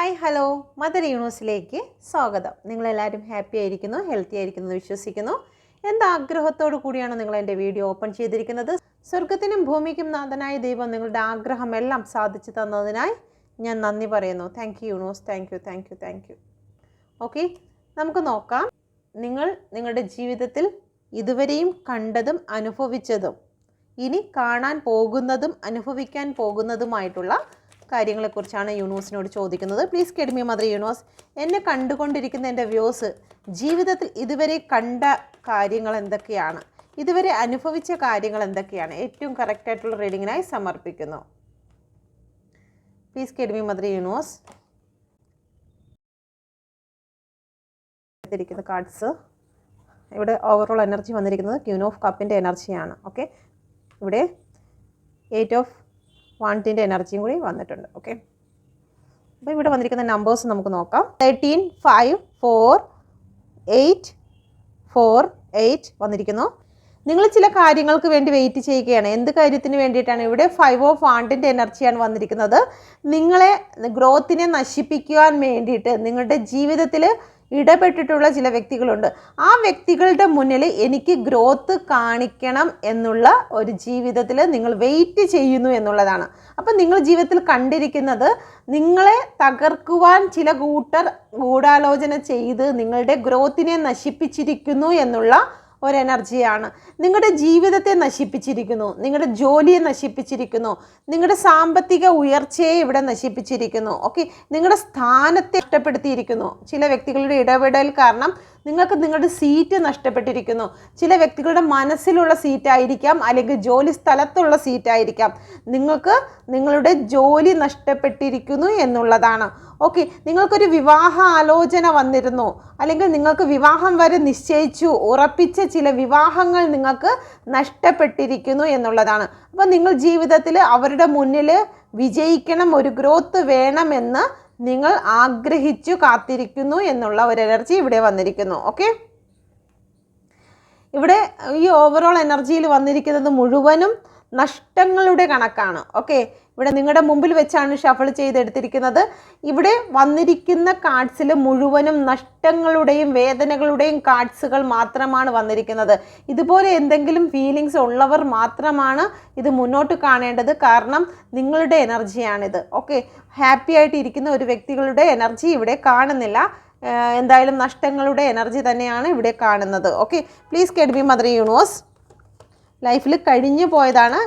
Hi hello mother യൂണിവേഴ്സിലേക്ക് സ്വാഗതം. നിങ്ങളെല്ലാവരും happy ആയിരിക്കുന്നു, ഹെൽത്തി ആയിരിക്കുന്നു എന്ന് വിശ്വസിക്കുന്നു. എന്താഗ്രഹത്തോടു കൂടിയാണ് നിങ്ങൾ എൻ്റെ വീഡിയോ ഓപ്പൺ ചെയ്തിരിക്കുന്നത്. സ്വർഗത്തിനും ഭൂമിക്കും നാഥനായ ദൈവം നിങ്ങളുടെ ആഗ്രഹമെല്ലാം സാധിച്ചു തന്നതിനായി ഞാൻ നന്ദി പറയുന്നു. Thank you universe, thank you. Okay, നമുക്ക് നോക്കാം. നിങ്ങളുടെ ജീവിതത്തിൽ ഇതുവരെയും കണ്ടതും അനുഭവിച്ചതും ഇനി കാണാൻ പോകുന്നതും അനുഭവിക്കാൻ പോകുന്നതുമായിട്ടുള്ള കാര്യങ്ങളെക്കുറിച്ചാണ് യൂണിവേഴ്സിനോട് ചോദിക്കുന്നത്. Please get me mother universe. എന്നെ കണ്ടുകൊണ്ടിരിക്കുന്ന എൻ്റെ വ്യൂസ് ജീവിതത്തിൽ ഇതുവരെ കണ്ട കാര്യങ്ങൾ എന്തൊക്കെയാണ്, ഇതുവരെ അനുഭവിച്ച കാര്യങ്ങൾ എന്തൊക്കെയാണ്, ഏറ്റവും കറക്റ്റായിട്ടുള്ള റീഡിങ്ങിനായി സമർപ്പിക്കുന്നു. Please get me mother universe. എടുത്തിരിക്കുന്ന കാർഡ്സ്, ഇവിടെ ഓവറോൾ എനർജി വന്നിരിക്കുന്നത് ക്യൂൻ ഓഫ് കപ്പിൻ്റെ എനർജിയാണ്. ഓക്കെ, ഇവിടെ 8 ഓഫ് വാണ്ടിൻ്റെ എനർജിയും കൂടി വന്നിട്ടുണ്ട്. ഓക്കെ, അപ്പോൾ ഇവിടെ വന്നിരിക്കുന്ന നമ്പേഴ്സ് നമുക്ക് നോക്കാം. 13, 5, 4, 8, 4, 8 വന്നിരിക്കുന്നു. നിങ്ങൾ ചില കാര്യങ്ങൾക്ക് വേണ്ടി വെയിറ്റ് ചെയ്യുകയാണ്. എന്ത് കാര്യത്തിന് വേണ്ടിയിട്ടാണ്? ഇവിടെ 5 ഓഫ് വാണ്ടിൻ്റെ എനർജിയാണ് വന്നിരിക്കുന്നത്. നിങ്ങളെ ഗ്രോത്തിനെ നശിപ്പിക്കുവാൻ വേണ്ടിയിട്ട് നിങ്ങളുടെ ജീവിതത്തിൽ ഇടപെട്ടിട്ടുള്ള ചില വ്യക്തികളുണ്ട്. ആ വ്യക്തികളുടെ മുന്നിൽ എനിക്ക് ഗ്രോത്ത് കാണിക്കണം എന്നുള്ള ഒരു ജീവിതത്തിൽ നിങ്ങൾ വെയിറ്റ് ചെയ്യുന്നു എന്നുള്ളതാണ്. അപ്പം നിങ്ങൾ ജീവിതത്തിൽ കണ്ടിരിക്കുന്നത് നിങ്ങളെ തകർക്കുവാൻ ചില കൂട്ടർ ഗൂഢാലോചന ചെയ്ത് നിങ്ങളുടെ ഗ്രോത്തിനെ നശിപ്പിച്ചിരിക്കുന്നു എന്നുള്ള ഒരു എനർജിയാണ്. നിങ്ങളുടെ ജീവിതത്തെ നശിപ്പിച്ചിരിക്കുന്നു, നിങ്ങളുടെ ജോലിയെ നശിപ്പിച്ചിരിക്കുന്നു, നിങ്ങളുടെ സാമ്പത്തിക ഉയർച്ചയെ ഇവിടെ നശിപ്പിച്ചിരിക്കുന്നു. ഓക്കെ, നിങ്ങളുടെ സ്ഥാനത്തെ നഷ്ടപ്പെടുത്തിയിരിക്കുന്നു. ചില വ്യക്തികളുടെ ഇടപെടൽ കാരണം നിങ്ങൾക്ക് നിങ്ങളുടെ സീറ്റ് നഷ്ടപ്പെട്ടിരിക്കുന്നു. ചില വ്യക്തികളുടെ മനസ്സിലുള്ള സീറ്റായിരിക്കാം, അല്ലെങ്കിൽ ജോലി സ്ഥലത്തുള്ള സീറ്റായിരിക്കാം. നിങ്ങൾക്ക് നിങ്ങളുടെ ജോലി നഷ്ടപ്പെട്ടിരിക്കുന്നു എന്നുള്ളതാണ്. ഓക്കെ, നിങ്ങൾക്കൊരു വിവാഹ ആലോചന വന്നിരുന്നു, അല്ലെങ്കിൽ നിങ്ങൾക്ക് വിവാഹം വരെ നിശ്ചയിച്ചു ഉറപ്പിച്ച ചില വിവാഹങ്ങൾ നിങ്ങൾക്ക് നഷ്ടപ്പെട്ടിരിക്കുന്നു എന്നുള്ളതാണ്. അപ്പോൾ നിങ്ങൾ ജീവിതത്തിൽ അവരുടെ മുന്നിൽ വിജയിക്കണം, ഒരു ഗ്രോത്ത് വേണമെന്ന് നിങ്ങൾ ആഗ്രഹിച്ചു കാത്തിരിക്കുന്നു എന്നുള്ള ഒരു എനർജി ഇവിടെ വന്നിരിക്കുന്നു. ഓക്കെ, ഇവിടെ ഈ ഓവറോൾ എനർജിയിൽ വന്നിരിക്കുന്നത് മുഴുവനും നഷ്ടങ്ങളുടെ കണക്കാണ്. ഓക്കെ, ഇവിടെ നിങ്ങളുടെ മുമ്പിൽ വെച്ചാണ് ഷഫിൾ ചെയ്തെടുത്തിരിക്കുന്നത്. ഇവിടെ വന്നിരിക്കുന്ന കാർഡ്സിൽ മുഴുവനും നഷ്ടങ്ങളുടെയും വേദനകളുടെയും കാർഡ്സുകൾ മാത്രമാണ് വന്നിരിക്കുന്നത്. ഇതുപോലെ എന്തെങ്കിലും ഫീലിങ്സ് ഉള്ളവർ മാത്രമാണ് ഇത് മുന്നോട്ട് കാണേണ്ടത്, കാരണം നിങ്ങളുടെ എനർജിയാണിത്. ഓക്കെ, ഹാപ്പി ആയിട്ട് ഇരിക്കുന്ന ഒരു വ്യക്തികളുടെ എനർജി ഇവിടെ കാണുന്നില്ല. എന്തായാലും നഷ്ടങ്ങളുടെ എനർജി തന്നെയാണ് ഇവിടെ കാണുന്നത്. Okay, please get me mother universe. ലൈഫിൽ കഴിഞ്ഞു പോയതാണ്,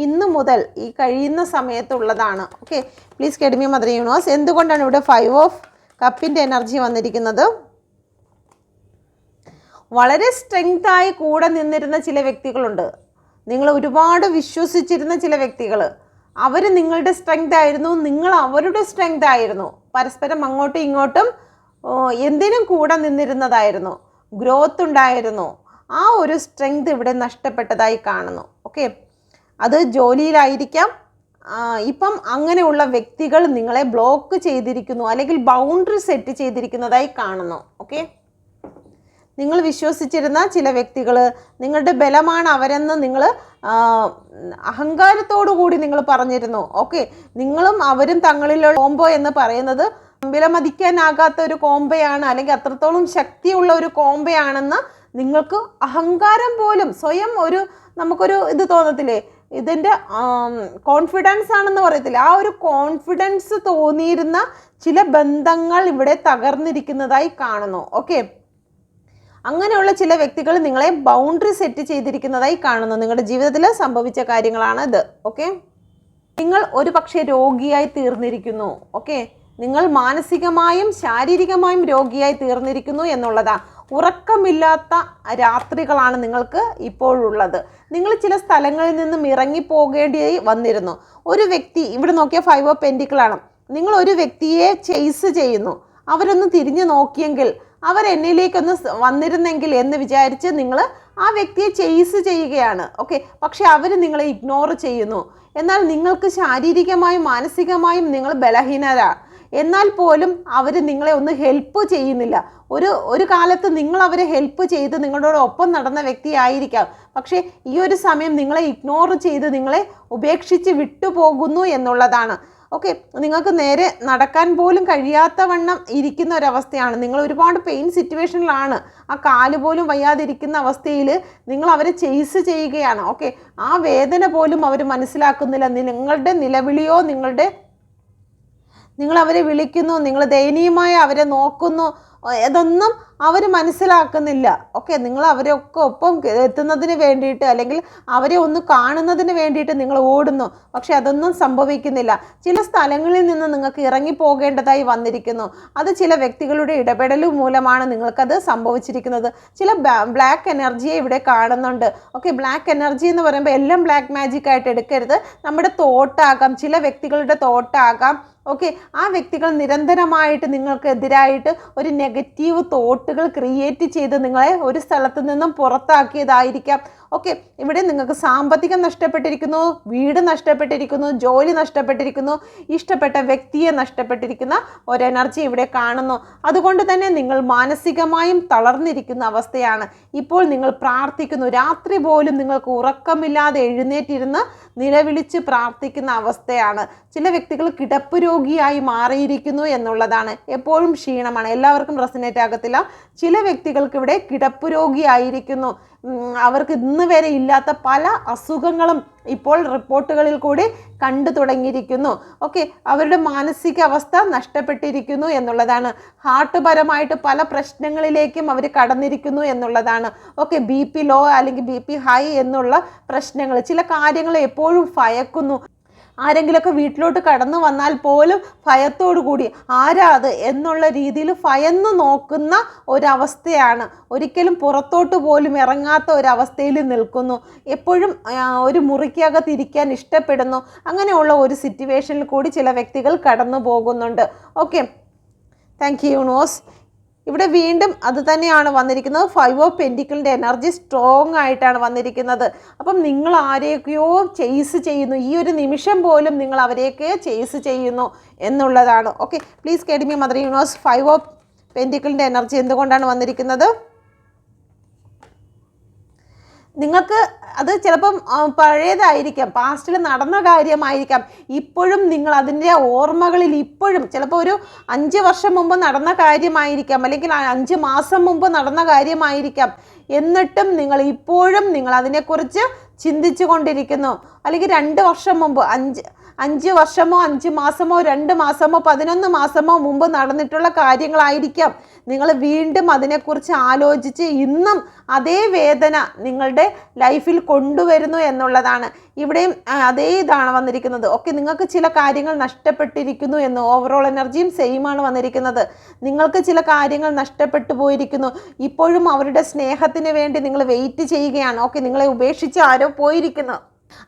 ഇന്ന് മുതൽ ഈ കഴിയുന്ന സമയത്തുള്ളതാണ്. Okay, please get me mother universe. എന്തുകൊണ്ടാണ് ഇവിടെ 5 ഓഫ് കപ്പിൻ്റെ എനർജി വന്നിരിക്കുന്നത്? വളരെ സ്ട്രെങ്തായി കൂടെ നിന്നിരുന്ന ചില വ്യക്തികളുണ്ട്, നിങ്ങൾ ഒരുപാട് വിശ്വസിച്ചിരുന്ന ചില വ്യക്തികൾ. അവർ നിങ്ങളുടെ സ്ട്രെങ്ത് ആയിരുന്നു, നിങ്ങൾ അവരുടെ സ്ട്രെങ്ത് ആയിരുന്നു. പരസ്പരം അങ്ങോട്ടും ഇങ്ങോട്ടും എന്തിനും കൂടെ നിന്നിരുന്നതായിരുന്നു, ഗ്രോത്ത് ഉണ്ടായിരുന്നു. ആ ഒരു സ്ട്രെങ്ത് ഇവിടെ നഷ്ടപ്പെട്ടതായി കാണുന്നു. ഓക്കെ, അത് ജോലിയിലായിരിക്കാം. ഇപ്പം അങ്ങനെയുള്ള വ്യക്തികൾ നിങ്ങളെ ബ്ലോക്ക് ചെയ്തിരിക്കുന്നു, അല്ലെങ്കിൽ ബൗണ്ടറി സെറ്റ് ചെയ്തിരിക്കുന്നതായി കാണുന്നു. ഓക്കെ, നിങ്ങൾ വിശ്വസിച്ചിരുന്ന ചില വ്യക്തികൾ, നിങ്ങളുടെ ബലമാണ് അവരെന്ന് നിങ്ങൾ അഹങ്കാരത്തോടു കൂടി നിങ്ങൾ പറഞ്ഞിരുന്നു. ഓക്കെ, നിങ്ങളും അവരും തങ്ങളിലുള്ള കോംബോ എന്ന് പറയുന്നത് വിലമതിക്കാനാകാത്ത ഒരു കോംബയാണ്, അല്ലെങ്കിൽ അത്രത്തോളം ശക്തിയുള്ള ഒരു കോംബയാണെന്ന് നിങ്ങൾക്ക് അഹങ്കാരം പോലും സ്വയം നമുക്കൊരു ഇത് തോന്നത്തില്ലേ, ഇതിൻ്റെ കോൺഫിഡൻസ് ആണെന്ന് പറയത്തില്ല, ആ ഒരു കോൺഫിഡൻസ് തോന്നിയിരുന്ന ചില ബന്ധങ്ങൾ ഇവിടെ തകർന്നിരിക്കുന്നതായി കാണുന്നു. ഓക്കെ, അങ്ങനെയുള്ള ചില വ്യക്തികൾ നിങ്ങളെ ബൗണ്ടറി സെറ്റ് ചെയ്തിരിക്കുന്നതായി കാണുന്നു. നിങ്ങളുടെ ജീവിതത്തിൽ സംഭവിച്ച കാര്യങ്ങളാണ് ഇത്. ഓക്കെ, നിങ്ങൾ ഒരു പക്ഷേ രോഗിയായി തീർന്നിരിക്കുന്നു. ഓക്കെ, നിങ്ങൾ മാനസികമായും ശാരീരികമായും രോഗിയായി തീർന്നിരിക്കുന്നു എന്നുള്ളതാണ്. ഉറക്കമില്ലാത്ത രാത്രികളാണ് നിങ്ങൾക്ക് ഇപ്പോഴുള്ളത്. നിങ്ങൾ ചില സ്ഥലങ്ങളിൽ നിന്നും ഇറങ്ങിപ്പോകേണ്ടി വന്നിരുന്നു. ഒരു വ്യക്തി, ഇവിടെ നോക്കിയ 5 ഓഫ് പെൻറ്റിക്കിളാണ്. നിങ്ങൾ ഒരു വ്യക്തിയെ ചേസ് ചെയ്യുന്നു, അവരൊന്ന് തിരിഞ്ഞു നോക്കിയെങ്കിൽ, അവർ എന്നിലേക്കൊന്ന് വന്നിരുന്നെങ്കിൽ എന്ന് വിചാരിച്ച് നിങ്ങൾ ആ വ്യക്തിയെ ചേസ് ചെയ്യുകയാണ്. ഓക്കെ, പക്ഷെ അവർ നിങ്ങളെ ഇഗ്നോർ ചെയ്യുന്നു. എന്നാൽ നിങ്ങൾക്ക് ശാരീരികമായും മാനസികമായും നിങ്ങൾ ബലഹീനരാണ്. എന്നാൽ പോലും അവർ നിങ്ങളെ ഒന്ന് ഹെൽപ്പ് ചെയ്യുന്നില്ല. ഒരു കാലത്ത് നിങ്ങൾ അവരെ ഹെൽപ്പ് ചെയ്ത് നിങ്ങളോടൊപ്പം നടന്ന വ്യക്തിയായിരിക്കാം, പക്ഷേ ഈ ഒരു സമയം നിങ്ങളെ ഇഗ്നോർ ചെയ്ത് നിങ്ങളെ ഉപേക്ഷിച്ച് വിട്ടുപോകുന്നു എന്നുള്ളതാണ്. ഓക്കെ, നിങ്ങൾക്ക് നേരെ നടക്കാൻ പോലും കഴിയാത്ത വണ്ണം ഇരിക്കുന്ന ഒരവസ്ഥയാണ്. നിങ്ങൾ ഒരുപാട് പെയിൻ സിറ്റുവേഷനിലാണ്. ആ കാല് പോലും വയ്യാതിരിക്കുന്ന അവസ്ഥയിൽ നിങ്ങൾ അവരെ ചേസ് ചെയ്യുകയാണ്. ഓക്കെ, ആ വേദന പോലും അവർ മനസ്സിലാക്കുന്നില്ല. നിങ്ങളുടെ നിലവിളിയോ നിങ്ങൾ അവരെ വിളിക്കുന്നു, നിങ്ങൾ ദയനീയമായി അവരെ നോക്കുന്നു, ഇതൊന്നും അവർ മനസ്സിലാക്കുന്നില്ല. ഓക്കെ, നിങ്ങൾ അവരൊക്കെ ഒപ്പം എത്തുന്നതിന് വേണ്ടിയിട്ട് അല്ലെങ്കിൽ അവരെ ഒന്ന് കാണുന്നതിന് വേണ്ടിയിട്ട് നിങ്ങൾ ഓടുന്നു. പക്ഷെ അതൊന്നും സംഭവിക്കുന്നില്ല. ചില സ്ഥലങ്ങളിൽ നിന്ന് നിങ്ങൾക്ക് ഇറങ്ങിപ്പോകേണ്ടതായി വന്നിരിക്കുന്നു. അത് ചില വ്യക്തികളുടെ ഇടപെടൽ മൂലമാണ് നിങ്ങൾക്കത് സംഭവിച്ചിരിക്കുന്നത്. ചില ബ്ലാക്ക് എനർജിയെ ഇവിടെ കാണുന്നുണ്ട്. ഓക്കെ, ബ്ലാക്ക് എനർജി എന്ന് പറയുമ്പോൾ എല്ലാം ബ്ലാക്ക് മാജിക് ആയിട്ട് എടുക്കരുത്. നമ്മുടെ തോട്ടാകാം, ചില വ്യക്തികളുടെ തോട്ടാകാം. ഓക്കെ, ആ വ്യക്തികൾ നിരന്തരമായിട്ട് നിങ്ങൾക്കെതിരായിട്ട് ഒരു നെഗറ്റീവ് തോട്ടുകൾ ക്രിയേറ്റ് ചെയ്ത് നിങ്ങളെ ഒരു സ്ഥലത്ത് നിന്നും പുറത്താക്കിയതായിരിക്കാം. ഓക്കെ, ഇവിടെ നിങ്ങൾക്ക് സാമ്പത്തികം നഷ്ടപ്പെട്ടിരിക്കുന്നു, വീട് നഷ്ടപ്പെട്ടിരിക്കുന്നു, ജോലി നഷ്ടപ്പെട്ടിരിക്കുന്നു, ഇഷ്ടപ്പെട്ട വ്യക്തിയെ നഷ്ടപ്പെട്ടിരിക്കുന്ന ഒരു എനർജി ഇവിടെ കാണുന്നു. അതുകൊണ്ട് തന്നെ നിങ്ങൾ മാനസികമായും തളർന്നിരിക്കുന്ന അവസ്ഥയാണ്. ഇപ്പോൾ നിങ്ങൾ പ്രാർത്ഥിക്കുന്നു, രാത്രി പോലും നിങ്ങൾക്ക് ഉറക്കമില്ലാതെ എഴുന്നേറ്റിരുന്ന് നിലവിളിച്ച് പ്രാർത്ഥിക്കുന്ന അവസ്ഥയാണ്. ചില വ്യക്തികൾ കിടപ്പ് രോഗിയായി മാറിയിരിക്കുന്നു എന്നുള്ളതാണ്. എപ്പോഴും ക്ഷീണമാണ്, എല്ലാവർക്കും റെസനേറ്റ് ആകത്തില്ല. ചില വ്യക്തികൾക്ക് ഇവിടെ കിടപ്പ് രോഗിയായിരിക്കുന്നു. അവർക്ക് ഇന്ന് വരെ ഇല്ലാത്ത പല അസുഖങ്ങളും ഇപ്പോൾ റിപ്പോർട്ടുകളിൽ കൂടി കണ്ടു തുടങ്ങിയിരിക്കുന്നു. ഓക്കെ, അവരുടെ മാനസികാവസ്ഥ നഷ്ടപ്പെട്ടിരിക്കുന്നു എന്നുള്ളതാണ്. ഹാർട്ട് പരമായിട്ട് പല പ്രശ്നങ്ങളിലേക്കും അവർ കടന്നിരിക്കുന്നു എന്നുള്ളതാണ്. ഓക്കെ, BP ലോ അല്ലെങ്കിൽ BP ഹൈ എന്നുള്ള പ്രശ്നങ്ങൾ, ചില കാര്യങ്ങൾ എപ്പോഴും ഭയക്കുന്നു. ആരെങ്കിലുമൊക്കെ വീട്ടിലോട്ട് കടന്നു വന്നാൽ പോലും ഭയത്തോടു കൂടി ആരാ അത് എന്നുള്ള രീതിയിൽ ഭയന്ന് നോക്കുന്ന ഒരവസ്ഥയാണ്. ഒരിക്കലും പുറത്തോട്ട് പോലും ഇറങ്ങാത്ത ഒരവസ്ഥയിൽ നിൽക്കുന്നു. എപ്പോഴും ഒരു മുറിക്കകത്ത് ഇരിക്കാൻ ഇഷ്ടപ്പെടുന്നു. അങ്ങനെയുള്ള ഒരു സിറ്റുവേഷനിൽ കൂടി ചില വ്യക്തികൾ കടന്നു പോകുന്നുണ്ട്. Okay, thank you universe. ഇവിടെ വീണ്ടും അത് തന്നെയാണ് വന്നിരിക്കുന്നത്. 5 ഓഫ് പെൻറ്റിക്കിളിൻ്റെ എനർജി സ്ട്രോങ് ആയിട്ടാണ് വന്നിരിക്കുന്നത്. അപ്പം നിങ്ങൾ ആരെയൊക്കെയോ ചേസ് ചെയ്യുന്നു, ഈ ഒരു നിമിഷം പോലും നിങ്ങൾ അവരെയൊക്കെ ചേസ് ചെയ്യുന്നു എന്നുള്ളതാണ്. Okay, please guide me mother universe. 5 of പെൻറ്റിക്കിളിൻ്റെ എനർജി എന്തുകൊണ്ടാണ് വന്നിരിക്കുന്നത്? നിങ്ങൾക്ക് അത് ചിലപ്പം പഴയതായിരിക്കാം, പാസ്റ്റിൽ നടന്ന കാര്യമായിരിക്കാം. ഇപ്പോഴും നിങ്ങൾ അതിൻ്റെ ഓർമ്മകളിൽ ഇപ്പോഴും ചിലപ്പോൾ ഒരു 5 വർഷം മുമ്പ് നടന്ന കാര്യമായിരിക്കാം, അല്ലെങ്കിൽ 5 മാസം മുമ്പ് നടന്ന കാര്യമായിരിക്കാം. എന്നിട്ടും നിങ്ങൾ ഇപ്പോഴും നിങ്ങൾ അതിനെക്കുറിച്ച് ചിന്തിച്ചു കൊണ്ടിരിക്കുന്നു. അല്ലെങ്കിൽ 2 വർഷം മുമ്പ്, 5 വർഷമോ 5 മാസമോ 2 മാസമോ 11 മാസമോ മുമ്പ് നടന്നിട്ടുള്ള കാര്യങ്ങളായിരിക്കാം. നിങ്ങൾ വീണ്ടും അതിനെക്കുറിച്ച് ആലോചിച്ച് ഇന്നും അതേ വേദന നിങ്ങളുടെ ലൈഫിൽ കൊണ്ടുവരുന്നു എന്നുള്ളതാണ്. ഇവിടെയും അതേ ഇതാണ് വന്നിരിക്കുന്നത്. ഓക്കെ, നിങ്ങൾക്ക് ചില കാര്യങ്ങൾ നഷ്ടപ്പെട്ടിരിക്കുന്നു എന്ന് ഓവറോൾ എനർജിയും സെയിമാണ് വന്നിരിക്കുന്നത്. നിങ്ങൾക്ക് ചില കാര്യങ്ങൾ നഷ്ടപ്പെട്ടു പോയിരിക്കുന്നു. ഇപ്പോഴും അവരുടെ സ്നേഹത്തിന് വേണ്ടി നിങ്ങൾ വെയിറ്റ് ചെയ്യുകയാണ്. ഓക്കെ, നിങ്ങളെ ഉപേക്ഷിച്ച് ആരോ പോയിരിക്കുന്നു,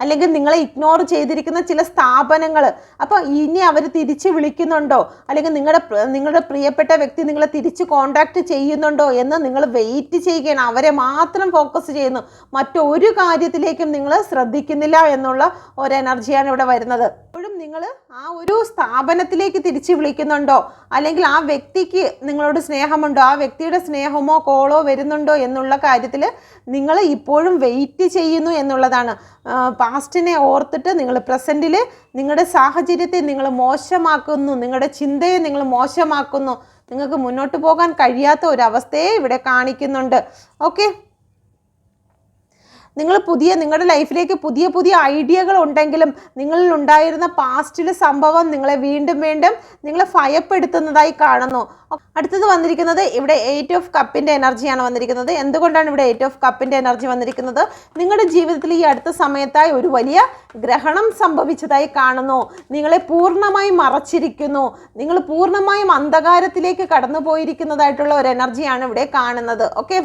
അല്ലെങ്കിൽ നിങ്ങളെ ഇഗ്നോർ ചെയ്തിരിക്കുന്ന ചില സ്ഥാപനങ്ങൾ. അപ്പോൾ ഇനി അവർ തിരിച്ച് വിളിക്കുന്നുണ്ടോ, അല്ലെങ്കിൽ നിങ്ങളുടെ പ്രിയപ്പെട്ട വ്യക്തി നിങ്ങളെ തിരിച്ച് കോണ്ടാക്ട് ചെയ്യുന്നുണ്ടോ എന്ന് നിങ്ങൾ വെയിറ്റ് ചെയ്യുകയാണ്. അവരെ മാത്രം ഫോക്കസ് ചെയ്യുന്നു, മറ്റൊരു കാര്യത്തിലേക്കും നിങ്ങൾ ശ്രദ്ധിക്കുന്നില്ല എന്നുള്ള ഒരു എനർജിയാണ് ഇവിടെ വരുന്നത്. ഇപ്പോഴും നിങ്ങൾ ആ ഒരു സ്ഥാപനത്തിലേക്ക് തിരിച്ച് വിളിക്കുന്നുണ്ടോ, അല്ലെങ്കിൽ ആ വ്യക്തിക്ക് നിങ്ങളോട് സ്നേഹമുണ്ടോ, ആ വ്യക്തിയുടെ സ്നേഹമോ കോളോ വരുന്നുണ്ടോ എന്നുള്ള കാര്യത്തിൽ നിങ്ങൾ ഇപ്പോഴും വെയിറ്റ് ചെയ്യുന്നു എന്നുള്ളതാണ്. പാസ്റ്റിനെ ഓർത്തിട്ട് നിങ്ങൾ പ്രസൻറ്റിൽ നിങ്ങളുടെ സാഹചര്യത്തെ നിങ്ങൾ മോശമാക്കുന്നു, നിങ്ങളുടെ ചിന്തയെ നിങ്ങൾ മോശമാക്കുന്നു. നിങ്ങൾക്ക് മുന്നോട്ട് പോകാൻ കഴിയാത്ത ഒരവസ്ഥയെ ഇവിടെ കാണിക്കുന്നുണ്ട്. ഓക്കെ, നിങ്ങളുടെ ലൈഫിലേക്ക് പുതിയ ഐഡിയകൾ ഉണ്ടെങ്കിലും നിങ്ങളിൽ ഉണ്ടായിരുന്ന പാസ്റ്റിലെ സംഭവം നിങ്ങളെ വീണ്ടും നിങ്ങളെ ഭയപ്പെടുത്തുന്നതായി കാണുന്നു. അടുത്തത് വന്നിരിക്കുന്നത് ഇവിടെ 8 ഓഫ് കപ്പിൻ്റെ എനർജിയാണ് വന്നിരിക്കുന്നത്. എന്തുകൊണ്ടാണ് ഇവിടെ 8 ഓഫ് കപ്പിൻ്റെ എനർജി വന്നിരിക്കുന്നത്? നിങ്ങളുടെ ജീവിതത്തിൽ ഈ അടുത്ത സമയത്തായി ഒരു വലിയ ഗ്രഹണം സംഭവിച്ചതായി കാണുന്നു. നിങ്ങളെ പൂർണ്ണമായും മറച്ചിരിക്കുന്നു. നിങ്ങൾ പൂർണ്ണമായും അന്ധകാരത്തിലേക്ക് കടന്നു പോയിരിക്കുന്നതായിട്ടുള്ള ഒരു എനർജിയാണ് ഇവിടെ കാണുന്നത്. ഓക്കെ,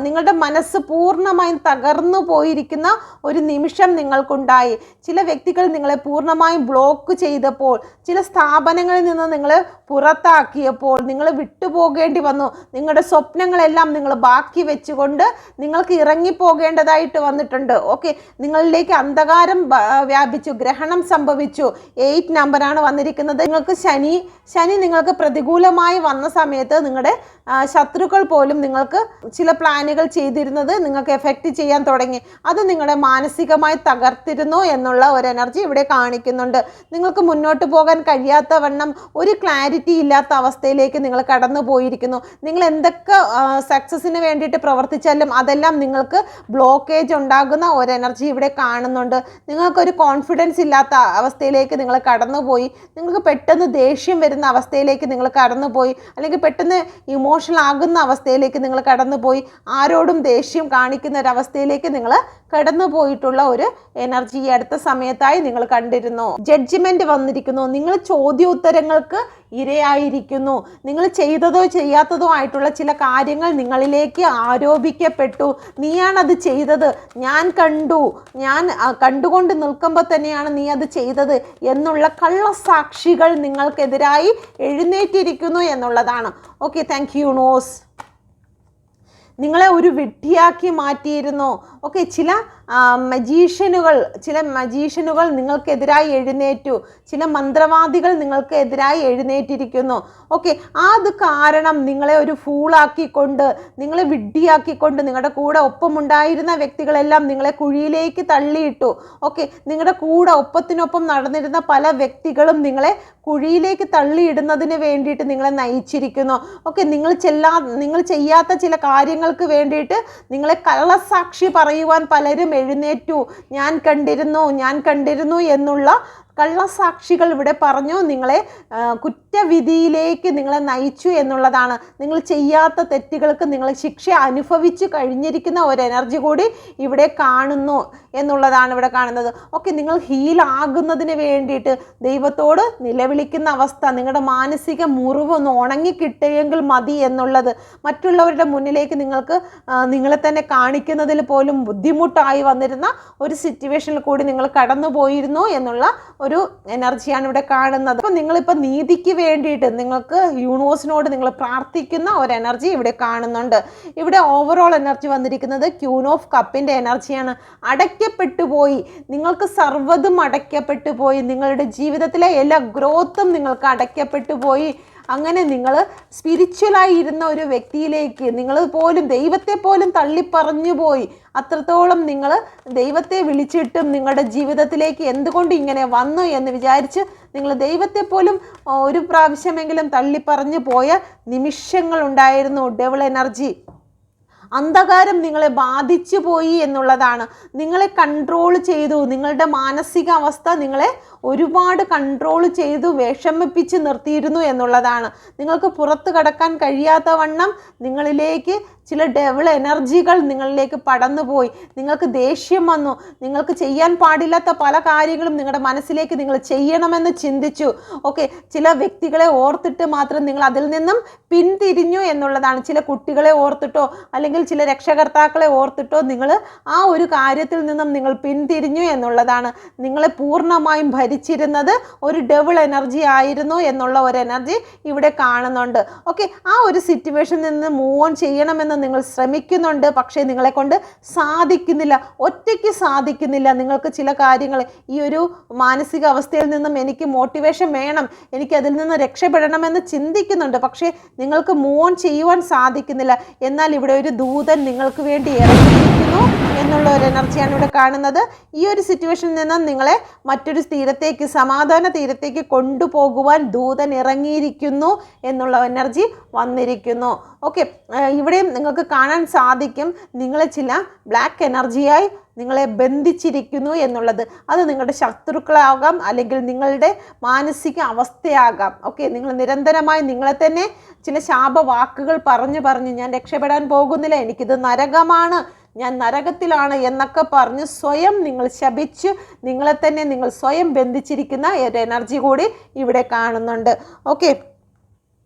നിങ്ങളുടെ മനസ്സ് പൂർണ്ണമായും തകർന്നു പോയിരിക്കുന്ന ഒരു നിമിഷം നിങ്ങൾക്കുണ്ടായി. ചില വ്യക്തികൾ നിങ്ങളെ പൂർണ്ണമായും ബ്ലോക്ക് ചെയ്തപ്പോൾ, ചില സ്ഥാപനങ്ങളിൽ നിന്ന് നിങ്ങൾ പുറത്താക്കിയപ്പോൾ നിങ്ങൾ വിട്ടുപോകേണ്ടി വന്നു. നിങ്ങളുടെ സ്വപ്നങ്ങളെല്ലാം നിങ്ങൾ ബാക്കി വെച്ചുകൊണ്ട് നിങ്ങൾക്ക് ഇറങ്ങിപ്പോകേണ്ടതായിട്ട് വന്നിട്ടുണ്ട്. ഓക്കെ, നിങ്ങളിലേക്ക് അന്ധകാരം വ്യാപിച്ചു, ഗ്രഹണം സംഭവിച്ചു. 8 നമ്പറാണ് വന്നിരിക്കുന്നത്. നിങ്ങൾക്ക് ശനി നിങ്ങൾക്ക് പ്രതികൂലമായി വന്ന സമയത്ത് നിങ്ങളുടെ ശത്രുക്കൾ പോലും നിങ്ങൾക്ക് ചില നിങ്ങളുടെ പ്ലാനുകൾ ചെയ്തിരുന്നത് നിങ്ങൾക്ക് എഫക്റ്റ് ചെയ്യാൻ തുടങ്ങി. അത് നിങ്ങളെ മാനസികമായി തകർത്തിരുന്നു എന്നുള്ള ഒരു എനർജി ഇവിടെ കാണിക്കുന്നുണ്ട്. നിങ്ങൾക്ക് മുന്നോട്ട് പോകാൻ കഴിയാത്ത വണ്ണം ഒരു ക്ലാരിറ്റി ഇല്ലാത്ത അവസ്ഥയിലേക്ക് നിങ്ങൾ കടന്നു പോയിരിക്കുന്നു. നിങ്ങൾ എന്തൊക്കെ സക്സസിന് വേണ്ടിയിട്ട് പ്രവർത്തിച്ചാലും അതെല്ലാം നിങ്ങൾക്ക് ബ്ലോക്കേജ് ഉണ്ടാകുന്ന ഒരു എനർജി ഇവിടെ കാണുന്നുണ്ട്. നിങ്ങൾക്കൊരു കോൺഫിഡൻസ് ഇല്ലാത്ത അവസ്ഥയിലേക്ക് നിങ്ങൾ കടന്നുപോയി. നിങ്ങൾക്ക് പെട്ടെന്ന് ദേഷ്യം വരുന്ന അവസ്ഥയിലേക്ക് നിങ്ങൾ കടന്നുപോയി, അല്ലെങ്കിൽ പെട്ടെന്ന് ഇമോഷണൽ ആകുന്ന അവസ്ഥയിലേക്ക് നിങ്ങൾ കടന്നുപോയി. ആരോടും ദേഷ്യം കാണിക്കുന്ന ഒരവസ്ഥയിലേക്ക് നിങ്ങൾ കടന്നു പോയിട്ടുള്ള ഒരു എനർജി ഈ അടുത്ത സമയത്തായി നിങ്ങൾ കണ്ടിരുന്നു. ജഡ്ജ്മെന്റ് വന്നിരിക്കുന്നു. നിങ്ങൾ ചോദ്യോത്തരങ്ങൾക്ക് ഇരയായിരിക്കുന്നു. നിങ്ങൾ ചെയ്തതോ ചെയ്യാത്തതോ ആയിട്ടുള്ള ചില കാര്യങ്ങൾ നിങ്ങളിലേക്ക് ആരോപിക്കപ്പെട്ടു. നീയാണത് ചെയ്തത്, ഞാൻ കണ്ടു, ഞാൻ കണ്ടുകൊണ്ട് നിൽക്കുമ്പോൾ തന്നെയാണ് നീ അത് ചെയ്തത് എന്നുള്ള കള്ളസാക്ഷികൾ നിങ്ങൾക്കെതിരായി എഴുന്നേറ്റിരിക്കുന്നു എന്നുള്ളതാണ്. Okay, thank you universe. നിങ്ങളെ ഒരു വിഡ്ഢിയാക്കി മാറ്റിയിരുന്നു. ഓക്കെ, ചില മജീഷ്യനുകൾ നിങ്ങൾക്കെതിരായി എഴുന്നേറ്റു. ചില മന്ത്രവാദികൾ നിങ്ങൾക്ക് എതിരായി എഴുന്നേറ്റിരിക്കുന്നു. ഓക്കെ, അത് കാരണം നിങ്ങളെ ഒരു ഫൂളാക്കിക്കൊണ്ട്, നിങ്ങളെ വിഡ്ഢിയാക്കിക്കൊണ്ട്, നിങ്ങളുടെ കൂടെ ഒപ്പമുണ്ടായിരുന്ന വ്യക്തികളെല്ലാം നിങ്ങളെ കുഴിയിലേക്ക് തള്ളിയിട്ടു. ഓക്കെ, നിങ്ങളുടെ കൂടെ ഒപ്പത്തിനൊപ്പം നടന്നിരുന്ന പല വ്യക്തികളും നിങ്ങളെ കുഴിയിലേക്ക് തള്ളിയിടുന്നതിന് വേണ്ടിയിട്ട് നിങ്ങളെ നയിച്ചിരിക്കുന്നു. ഓക്കെ, നിങ്ങൾ ചെയ്യാത്ത ചില കാര്യങ്ങൾക്ക് വേണ്ടിയിട്ട് നിങ്ങളെ കള്ളസാക്ഷി പറയുവാൻ പലരും എഴുന്നേറ്റു. ഞാൻ കണ്ടിരുന്നു എന്നുള്ള കള്ളസാക്ഷികൾ ഇവിടെ പറഞ്ഞു നിങ്ങളെ കുറ്റവിധിയിലേക്ക് നിങ്ങളെ നയിച്ചു എന്നുള്ളതാണ്. നിങ്ങൾ ചെയ്യാത്ത തെറ്റുകൾക്ക് നിങ്ങൾ ശിക്ഷ അനുഭവിച്ചു കഴിഞ്ഞിരിക്കുന്ന ഒരു എനർജി കൂടി ഇവിടെ കാണുന്നു എന്നുള്ളതാണ് ഇവിടെ കാണുന്നത്. ഓക്കെ, നിങ്ങൾ ഹീലാകുന്നതിന് വേണ്ടിയിട്ട് ദൈവത്തോട് നിലവിളിക്കുന്ന അവസ്ഥ, നിങ്ങളുടെ മാനസിക മുറിവ് ഒന്ന് ഉണങ്ങിക്കിട്ടുമെങ്കിൽ മതി എന്നുള്ളത്, മറ്റുള്ളവരുടെ മുന്നിലേക്ക് നിങ്ങളെ തന്നെ കാണിക്കുന്നതിൽ പോലും ബുദ്ധിമുട്ടായി വന്നിരുന്ന ഒരു സിറ്റുവേഷനിൽ കൂടി നിങ്ങൾ കടന്നു പോയിരുന്നു എന്നുള്ള ഒരു എനർജിയാണ് ഇവിടെ കാണുന്നത്. അപ്പോൾ നിങ്ങളിപ്പോൾ നീതിക്ക് വേണ്ടിയിട്ട് നിങ്ങൾക്ക് യൂണിവേഴ്സിനോട് നിങ്ങൾ പ്രാർത്ഥിക്കുന്ന ഒരു എനർജി ഇവിടെ കാണുന്നുണ്ട്. ഇവിടെ ഓവറോൾ എനർജി വന്നിരിക്കുന്നത് ക്യൂൻ ഓഫ് കപ്പിൻ്റെ എനർജിയാണ്. അടയ്ക്കപ്പെട്ടു പോയി, നിങ്ങൾക്ക് സർവ്വതും അടയ്ക്കപ്പെട്ടു പോയി, നിങ്ങളുടെ ജീവിതത്തിലെ എല്ലാ ഗ്രോത്തും നിങ്ങൾക്ക് അടയ്ക്കപ്പെട്ടു പോയി. അങ്ങനെ നിങ്ങൾ സ്പിരിച്വലായി ഇരുന്ന ഒരു വ്യക്തിയിലേക്ക് നിങ്ങൾ പോലും ദൈവത്തെ പോലും തള്ളിപ്പറഞ്ഞു പോയി. അത്രത്തോളം നിങ്ങൾ ദൈവത്തെ വിളിച്ചിട്ടും നിങ്ങളുടെ ജീവിതത്തിലേക്ക് എന്തുകൊണ്ട് ഇങ്ങനെ വന്നു എന്ന് വിചാരിച്ച് നിങ്ങൾ ദൈവത്തെ പോലും ഒരു പ്രാവശ്യമെങ്കിലും തള്ളിപ്പറഞ്ഞു പോയ നിമിഷങ്ങൾ ഉണ്ടായിരുന്നു. ഡെവിൾ എനർജി, അന്ധകാരം നിങ്ങളെ ബാധിച്ചു പോയി എന്നുള്ളതാണ്. നിങ്ങളെ കൺട്രോൾ ചെയ്തു, നിങ്ങളുടെ മാനസികാവസ്ഥ നിങ്ങളെ ഒരുപാട് കൺട്രോൾ ചെയ്തു വിഷമിപ്പിച്ച് നിർത്തിയിരുന്നു എന്നുള്ളതാണ്. നിങ്ങൾക്ക് പുറത്ത് കടക്കാൻ കഴിയാത്ത വണ്ണം നിങ്ങളിലേക്ക് ചില ഡെവിൾ എനർജികൾ നിങ്ങളിലേക്ക് പടന്നുപോയി. നിങ്ങൾക്ക് ദേഷ്യം വന്നു, നിങ്ങൾക്ക് ചെയ്യാൻ പാടില്ലാത്ത പല കാര്യങ്ങളും നിങ്ങളുടെ മനസ്സിലേക്ക് നിങ്ങൾ ചെയ്യണമെന്ന് ചിന്തിച്ചു. ഓക്കെ, ചില വ്യക്തികളെ ഓർത്തിട്ട് മാത്രം നിങ്ങൾ അതിൽ നിന്നും പിന്തിരിഞ്ഞു എന്നുള്ളതാണ്. ചില കുട്ടികളെ ഓർത്തിട്ടോ അല്ലെങ്കിൽ ചില രക്ഷകർത്താക്കളെ ഓർത്തിട്ടോ നിങ്ങൾ ആ ഒരു കാര്യത്തിൽ നിന്നും നിങ്ങൾ പിന്തിരിഞ്ഞു എന്നുള്ളതാണ്. നിങ്ങളെ പൂർണ്ണമായും ഭരിച്ചിരുന്നത് ഒരു ഡെവിൾ എനർജി ആയിരുന്നു എന്നുള്ള ഒരു എനർജി ഇവിടെ കാണുന്നുണ്ട്. ഓക്കെ, ആ ഒരു സിറ്റുവേഷനിൽ നിന്ന് മൂവ് ഓൺ ചെയ്യണമെന്ന് നിങ്ങൾ ശ്രമിക്കുന്നുണ്ട്, പക്ഷേ നിങ്ങളെ കൊണ്ട് സാധിക്കുന്നില്ല, ഒറ്റയ്ക്ക് സാധിക്കുന്നില്ല. നിങ്ങൾക്ക് ചില കാര്യങ്ങൾ ഈ ഒരു മാനസിക അവസ്ഥയിൽ നിന്നും എനിക്ക് മോട്ടിവേഷൻ വേണം, എനിക്ക് അതിൽ നിന്ന് രക്ഷപ്പെടണമെന്ന് ചിന്തിക്കുന്നുണ്ട്, പക്ഷേ നിങ്ങൾക്ക് മൂവ് ഓൺ ചെയ്യുവാൻ സാധിക്കുന്നില്ല. എന്നാൽ ഇവിടെ ഒരു ദൂതൻ നിങ്ങൾക്ക് വേണ്ടി ഇറങ്ങിയിരിക്കുന്നു എന്നുള്ള ഒരു എനർജിയാണ് ഇവിടെ കാണുന്നത്. ഈ ഒരു സിറ്റുവേഷനിൽ നിന്നും നിങ്ങളെ മറ്റൊരു തീരത്തേക്ക്, സമാധാന തീരത്തേക്ക് കൊണ്ടുപോകുവാൻ ദൂതൻ ഇറങ്ങിയിരിക്കുന്നു എന്നുള്ള എനർജി വന്നിരിക്കുന്നു. ഓക്കെ, ഇവിടെയും നിങ്ങൾക്ക് കാണാൻ സാധിക്കും നിങ്ങളെ ചില ബ്ലാക്ക് എനർജിയായി നിങ്ങളെ ബന്ധിച്ചിരിക്കുന്നു എന്നുള്ളത്. അത് നിങ്ങളുടെ ശത്രുക്കളാകാം, അല്ലെങ്കിൽ നിങ്ങളുടെ മാനസിക അവസ്ഥയാകാം. ഓക്കെ, നിങ്ങൾ നിരന്തരമായി നിങ്ങളെ തന്നെ ചില ശാപവാക്കുകൾ പറഞ്ഞ് ഞാൻ രക്ഷപ്പെടാൻ പോകുന്നില്ല, എനിക്കിത് നരകമാണ്, ഞാൻ നരകത്തിലാണ് എന്നൊക്കെ പറഞ്ഞ് സ്വയം നിങ്ങൾ ശപിച്ച് നിങ്ങളെ തന്നെ നിങ്ങൾ സ്വയം ബന്ധിച്ചിരിക്കുന്ന ഒരു എനർജി കൂടി ഇവിടെ കാണുന്നുണ്ട്. ഓക്കെ,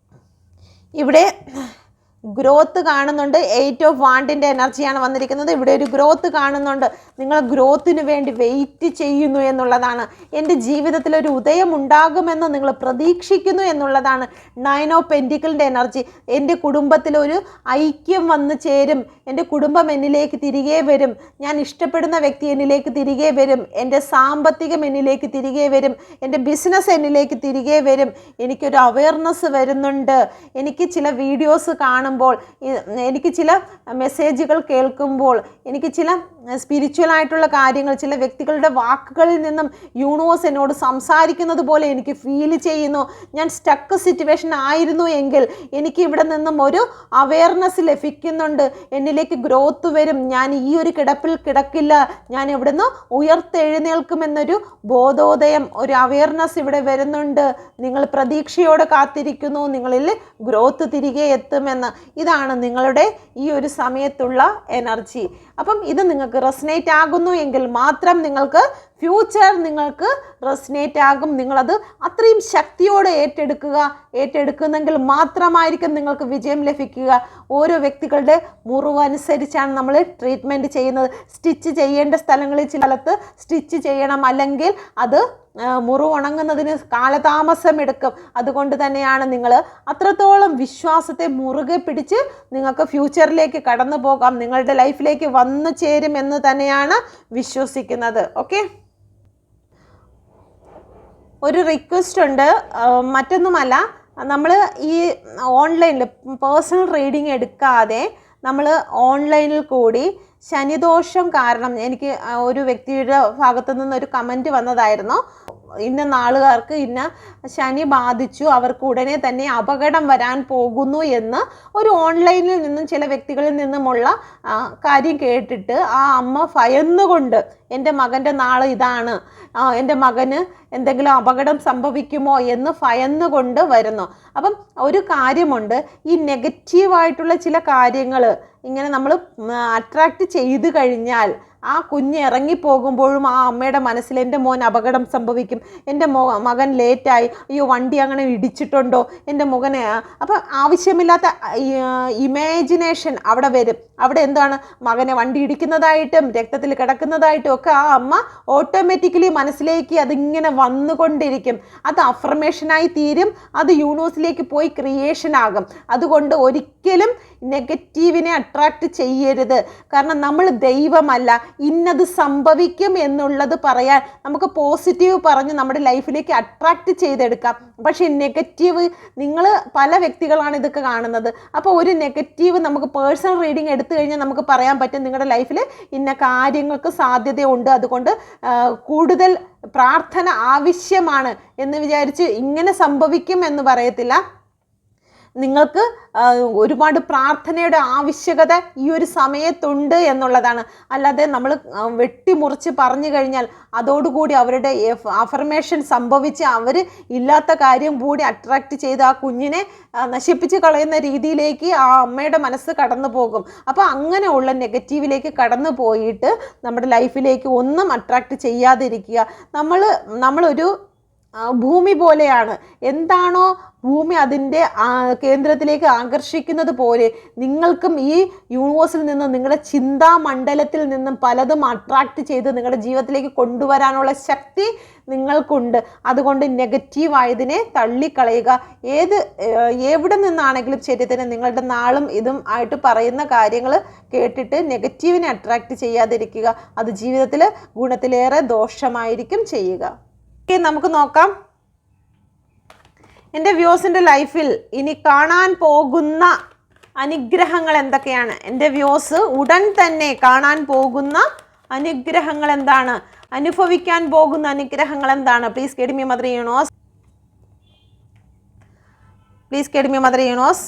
ഇവിടെ ഗ്രോത്ത് കാണുന്നുണ്ട്. 8 ഓഫ് വാണ്ടിൻ്റെ എനർജിയാണ് വന്നിരിക്കുന്നത്. ഇവിടെ ഒരു ഗ്രോത്ത് കാണുന്നുണ്ട്. നിങ്ങൾ ഗ്രോത്തിന് വേണ്ടി വെയിറ്റ് ചെയ്യുന്നു എന്നുള്ളതാണ്. എൻ്റെ ജീവിതത്തിൽ ഒരു ഉദയം ഉണ്ടാകുമെന്ന് നിങ്ങൾ പ്രതീക്ഷിക്കുന്നു എന്നുള്ളതാണ് 9 ഓഫ് പെൻറ്റിക്കിളിൻ്റെ എനർജി. എൻ്റെ കുടുംബത്തിലൊരു ഐക്യം വന്നു ചേരും, എൻ്റെ കുടുംബം എന്നിലേക്ക് തിരികെ വരും, ഞാൻ ഇഷ്ടപ്പെടുന്ന വ്യക്തി എന്നിലേക്ക് തിരികെ വരും, എൻ്റെ സാമ്പത്തികം എന്നിലേക്ക് തിരികെ വരും, എൻ്റെ ബിസിനസ് എന്നിലേക്ക് തിരികെ വരും, എനിക്കൊരു അവയർനെസ് വരുന്നുണ്ട്, എനിക്ക് ചില വീഡിയോസ് കാണും, കാണുമ്പോൾ, എനിക്ക് ചില മെസ്സേജുകൾ കേൾക്കുമ്പോൾ, എനിക്ക് ചില സ്പിരിച്വൽ ആയിട്ടുള്ള കാര്യങ്ങൾ, ചില വ്യക്തികളുടെ വാക്കുകളിൽ നിന്നും യൂണിവേഴ്സ് എന്നോട് സംസാരിക്കുന്നത് പോലെ എനിക്ക് ഫീൽ ചെയ്യുന്നു. ഞാൻ സ്റ്റക്ക് സിറ്റുവേഷൻ ആയിരുന്നു എങ്കിൽ എനിക്ക് ഇവിടെ നിന്നും ഒരു അവെയർനെസ് ലഭിക്കുന്നുണ്ട്. എന്നിലേക്ക് ഗ്രോത്ത് വരും. ഞാൻ ഈ ഒരു കിടപ്പിൽ കിടക്കില്ല, ഞാൻ ഇവിടുന്ന് ഉയർത്തെഴുന്നേൽക്കുമെന്നൊരു ബോധോദയം, ഒരു അവെയർനെസ് ഇവിടെ വരുന്നുണ്ട്. നിങ്ങൾ പ്രതീക്ഷയോടെ കാത്തിരിക്കുന്നു, നിങ്ങളിൽ ഗ്രോത്ത് തിരികെ എത്തുമെന്ന്. ഇതാണ് നിങ്ങളുടെ ഈ ഒരു സമയത്തുള്ള എനർജി. അപ്പം ഇത് നിങ്ങൾക്ക് റെസനേറ്റ് ആകുന്നു എങ്കിൽ മാത്രം നിങ്ങൾക്ക് ഫ്യൂച്ചർ നിങ്ങൾക്ക് റെസനേറ്റ് ആകും. നിങ്ങളത് അത്രയും ശക്തിയോടെ ഏറ്റെടുക്കുന്നെങ്കിൽ മാത്രമായിരിക്കും നിങ്ങൾക്ക് വിജയം ലഭിക്കുക. ഓരോ വ്യക്തികളുടെ മുറിവ് അനുസരിച്ചാണ് നമ്മൾ ട്രീറ്റ്മെൻറ്റ് ചെയ്യുന്നത്. സ്റ്റിച്ച് ചെയ്യേണ്ട സ്ഥലങ്ങളിൽ ചില സ്ഥലത്ത് സ്റ്റിച്ച് ചെയ്യണം, അല്ലെങ്കിൽ അത് മുറിവ് ഉണങ്ങുന്നതിന് കാലതാമസം എടുക്കും. അതുകൊണ്ട് തന്നെയാണ് നിങ്ങൾ അത്രത്തോളം വിശ്വാസത്തെ മുറുകെ പിടിച്ച് നിങ്ങൾക്ക് ഫ്യൂച്ചറിലേക്ക് കടന്നു പോകാം, നിങ്ങളുടെ ലൈഫിലേക്ക് വന്നു ചേരുമെന്ന് തന്നെയാണ് വിശ്വസിക്കുന്നത്. ഓക്കെ, ഒരു റിക്വസ്റ്റ് ഉണ്ട്, മറ്റൊന്നുമല്ല, നമ്മൾ ഈ ഓൺലൈനിൽ പേഴ്സണൽ റീഡിങ് എടുക്കാതെ നമ്മൾ ഓൺലൈനിൽ കൂടി ശനിദോഷം കാരണം, എനിക്ക് ഒരു വ്യക്തിയുടെ ഭാഗത്തു നിന്നൊരു കമൻറ്റ് വന്നതായിരുന്നു, ഇന്ന നാളുകാർക്ക് ഇന്ന ശനി ബാധിച്ചു, അവർക്ക് ഉടനെ തന്നെ അപകടം വരാൻ പോകുന്നു എന്ന് ഒരു ഓൺലൈനിൽ നിന്നും ചില വ്യക്തികളിൽ നിന്നുമുള്ള കാര്യം കേട്ടിട്ട് ആ അമ്മ ഭയന്നുകൊണ്ട് എൻ്റെ മകൻ്റെ നാൾ ഇതാണ്, എൻ്റെ മകന് എന്തെങ്കിലും അപകടം സംഭവിക്കുമോ എന്ന് ഭയന്നുകൊണ്ട് വരുന്നു. അപ്പം ഒരു കാര്യമുണ്ട്, ഈ നെഗറ്റീവായിട്ടുള്ള ചില കാര്യങ്ങൾ ഇങ്ങനെ നമ്മൾ അട്രാക്റ്റ് ചെയ്തു കഴിഞ്ഞാൽ ആ കുഞ്ഞ് ഇറങ്ങിപ്പോകുമ്പോഴും ആ അമ്മയുടെ മനസ്സിൽ എൻ്റെ മോൻ അപകടം സംഭവിക്കും, എൻ്റെ മകൻ ലേറ്റായി, അയ്യോ വണ്ടി അങ്ങനെ ഇടിച്ചിട്ടുണ്ടോ, എൻ്റെ മകനെ, അപ്പം ആവശ്യമില്ലാത്ത ഇമാജിനേഷൻ അവിടെ വരും. അവിടെ എന്താണ്, മകനെ വണ്ടി ഇടിക്കുന്നതായിട്ടും രക്തത്തിൽ കിടക്കുന്നതായിട്ടും ഒക്കെ ആ അമ്മ ഓട്ടോമാറ്റിക്കലി മനസ്സിലേക്ക് അതിങ്ങനെ വന്നുകൊണ്ടിരിക്കും. അത് അഫർമേഷനായി തീരും, അത് യൂണിവേഴ്സിലേക്ക് പോയി ക്രിയേഷൻ ആകും. അതുകൊണ്ട് ഒരിക്കലും നെഗറ്റീവിനെ അട്രാക്റ്റ് ചെയ്യരുത്. കാരണം നമ്മൾ ദൈവമല്ല, ഇന്നത് സംഭവിക്കും എന്നുള്ളത് പറയാൻ നമുക്ക് പോസിറ്റീവ് പറഞ്ഞ് നമ്മുടെ ലൈഫിലേക്ക് അട്രാക്റ്റ് ചെയ്തെടുക്കാം. പക്ഷേ നെഗറ്റീവ്, നിങ്ങൾ പല വ്യക്തികളാണ് ഇതൊക്കെ കാണുന്നത്. അപ്പോൾ ഒരു നെഗറ്റീവ് നമുക്ക് പേഴ്സണൽ റീഡിങ് എടുത്തു കഴിഞ്ഞാൽ നമുക്ക് പറയാൻ പറ്റും നിങ്ങളുടെ ലൈഫിൽ ഇന്ന കാര്യങ്ങൾക്ക് സാധ്യതയുണ്ട്, അതുകൊണ്ട് കൂടുതൽ പ്രാർത്ഥന ആവശ്യമാണ് എന്ന് വിചാരിച്ച് ഇങ്ങനെ സംഭവിക്കും എന്ന് പറയത്തില്ല. നിങ്ങൾക്ക് ഒരുപാട് പ്രാർത്ഥനയുടെ ആവശ്യകത ഈ ഒരു സമയത്തുണ്ട് എന്നുള്ളതാണ്. അല്ലാതെ നമ്മൾ വെട്ടിമുറിച്ച് പറഞ്ഞു കഴിഞ്ഞാൽ അതോടുകൂടി അവരുടെ അഫർമേഷൻ സംഭവിച്ച് അവർ ഇല്ലാത്ത കാര്യം കൂടി അട്രാക്റ്റ് ചെയ്ത് ആ കുഞ്ഞിനെ നശിപ്പിച്ച് കളയുന്ന രീതിയിലേക്ക് ആ അമ്മയുടെ മനസ്സ് കടന്നു പോകും. അപ്പോൾ അങ്ങനെയുള്ള നെഗറ്റീവിലേക്ക് കടന്നു പോയിട്ട് നമ്മുടെ ലൈഫിലേക്ക് ഒന്നും അട്രാക്റ്റ് ചെയ്യാതിരിക്കുക. നമ്മളൊരു ഭൂമി പോലെയാണ്. എന്താണോ ഭൂമി അതിൻ്റെ കേന്ദ്രത്തിലേക്ക് ആകർഷിക്കുന്നത് പോലെ നിങ്ങൾക്കും ഈ യൂണിവേഴ്സിൽ നിന്നും, നിങ്ങളുടെ ചിന്താമണ്ഡലത്തിൽ നിന്നും പലതും അട്രാക്റ്റ് ചെയ്ത് നിങ്ങളുടെ ജീവിതത്തിലേക്ക് കൊണ്ടുവരാനുള്ള ശക്തി നിങ്ങൾക്കുണ്ട്. അതുകൊണ്ട് നെഗറ്റീവായതിനെ തള്ളിക്കളയുക. എവിടെ നിന്നാണെങ്കിലും ശരി തന്നെ നിങ്ങളുടെ നാളും ഇതും ആയിട്ട് പറയുന്ന കാര്യങ്ങൾ കേട്ടിട്ട് നെഗറ്റീവിനെ അട്രാക്റ്റ് ചെയ്യാതിരിക്കുക. അത് ജീവിതത്തിൽ ഗുണത്തിലേറെ ദോഷമായിരിക്കും ചെയ്യുക. നമുക്ക് നോക്കാം എൻ്റെ വ്യൂസിൻ്റെ ലൈഫിൽ ഇനി കാണാൻ പോകുന്ന അനുഗ്രഹങ്ങൾ എന്തൊക്കെയാണ്. എൻ്റെ വ്യൂസ് ഉടൻ തന്നെ കാണാൻ പോകുന്ന അനുഗ്രഹങ്ങൾ എന്താണ്, അനുഭവിക്കാൻ പോകുന്ന അനുഗ്രഹങ്ങൾ എന്താണ്? Please guide me mother universe, please guide me mother universe.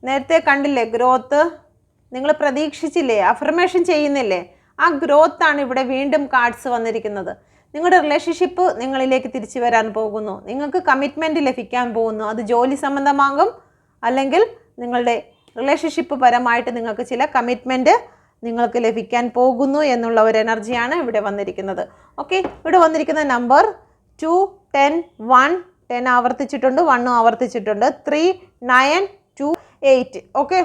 നേരത്തെ കണ്ടില്ലേ ഗ്രോത്ത്, നിങ്ങൾ പ്രതീക്ഷിച്ചില്ലേ, അഫർമേഷൻ ചെയ്യുന്നില്ലേ, ആ ഗ്രോത്താണ് ഇവിടെ വീണ്ടും കാർഡ്സ് വന്നിരിക്കുന്നത്. നിങ്ങളുടെ റിലേഷൻഷിപ്പ് നിങ്ങളിലേക്ക് തിരിച്ചു വരാൻ പോകുന്നു, നിങ്ങൾക്ക് കമ്മിറ്റ്മെൻറ്റ് ലഭിക്കാൻ പോകുന്നു. അത് ജോലി സംബന്ധമാകും, അല്ലെങ്കിൽ നിങ്ങളുടെ റിലേഷൻഷിപ്പ് പരമായിട്ട് നിങ്ങൾക്ക് ചില കമ്മിറ്റ്മെൻറ്റ് നിങ്ങൾക്ക് ലഭിക്കാൻ പോകുന്നു എന്നുള്ള ഒരു എനർജിയാണ് ഇവിടെ വന്നിരിക്കുന്നത്. ഓക്കെ, ഇവിടെ വന്നിരിക്കുന്ന നമ്പർ 2, 10, 1, 10 ആവർത്തിച്ചിട്ടുണ്ട്, 1 ആവർത്തിച്ചിട്ടുണ്ട്, 3, 9, 2, 8. ഓക്കെ,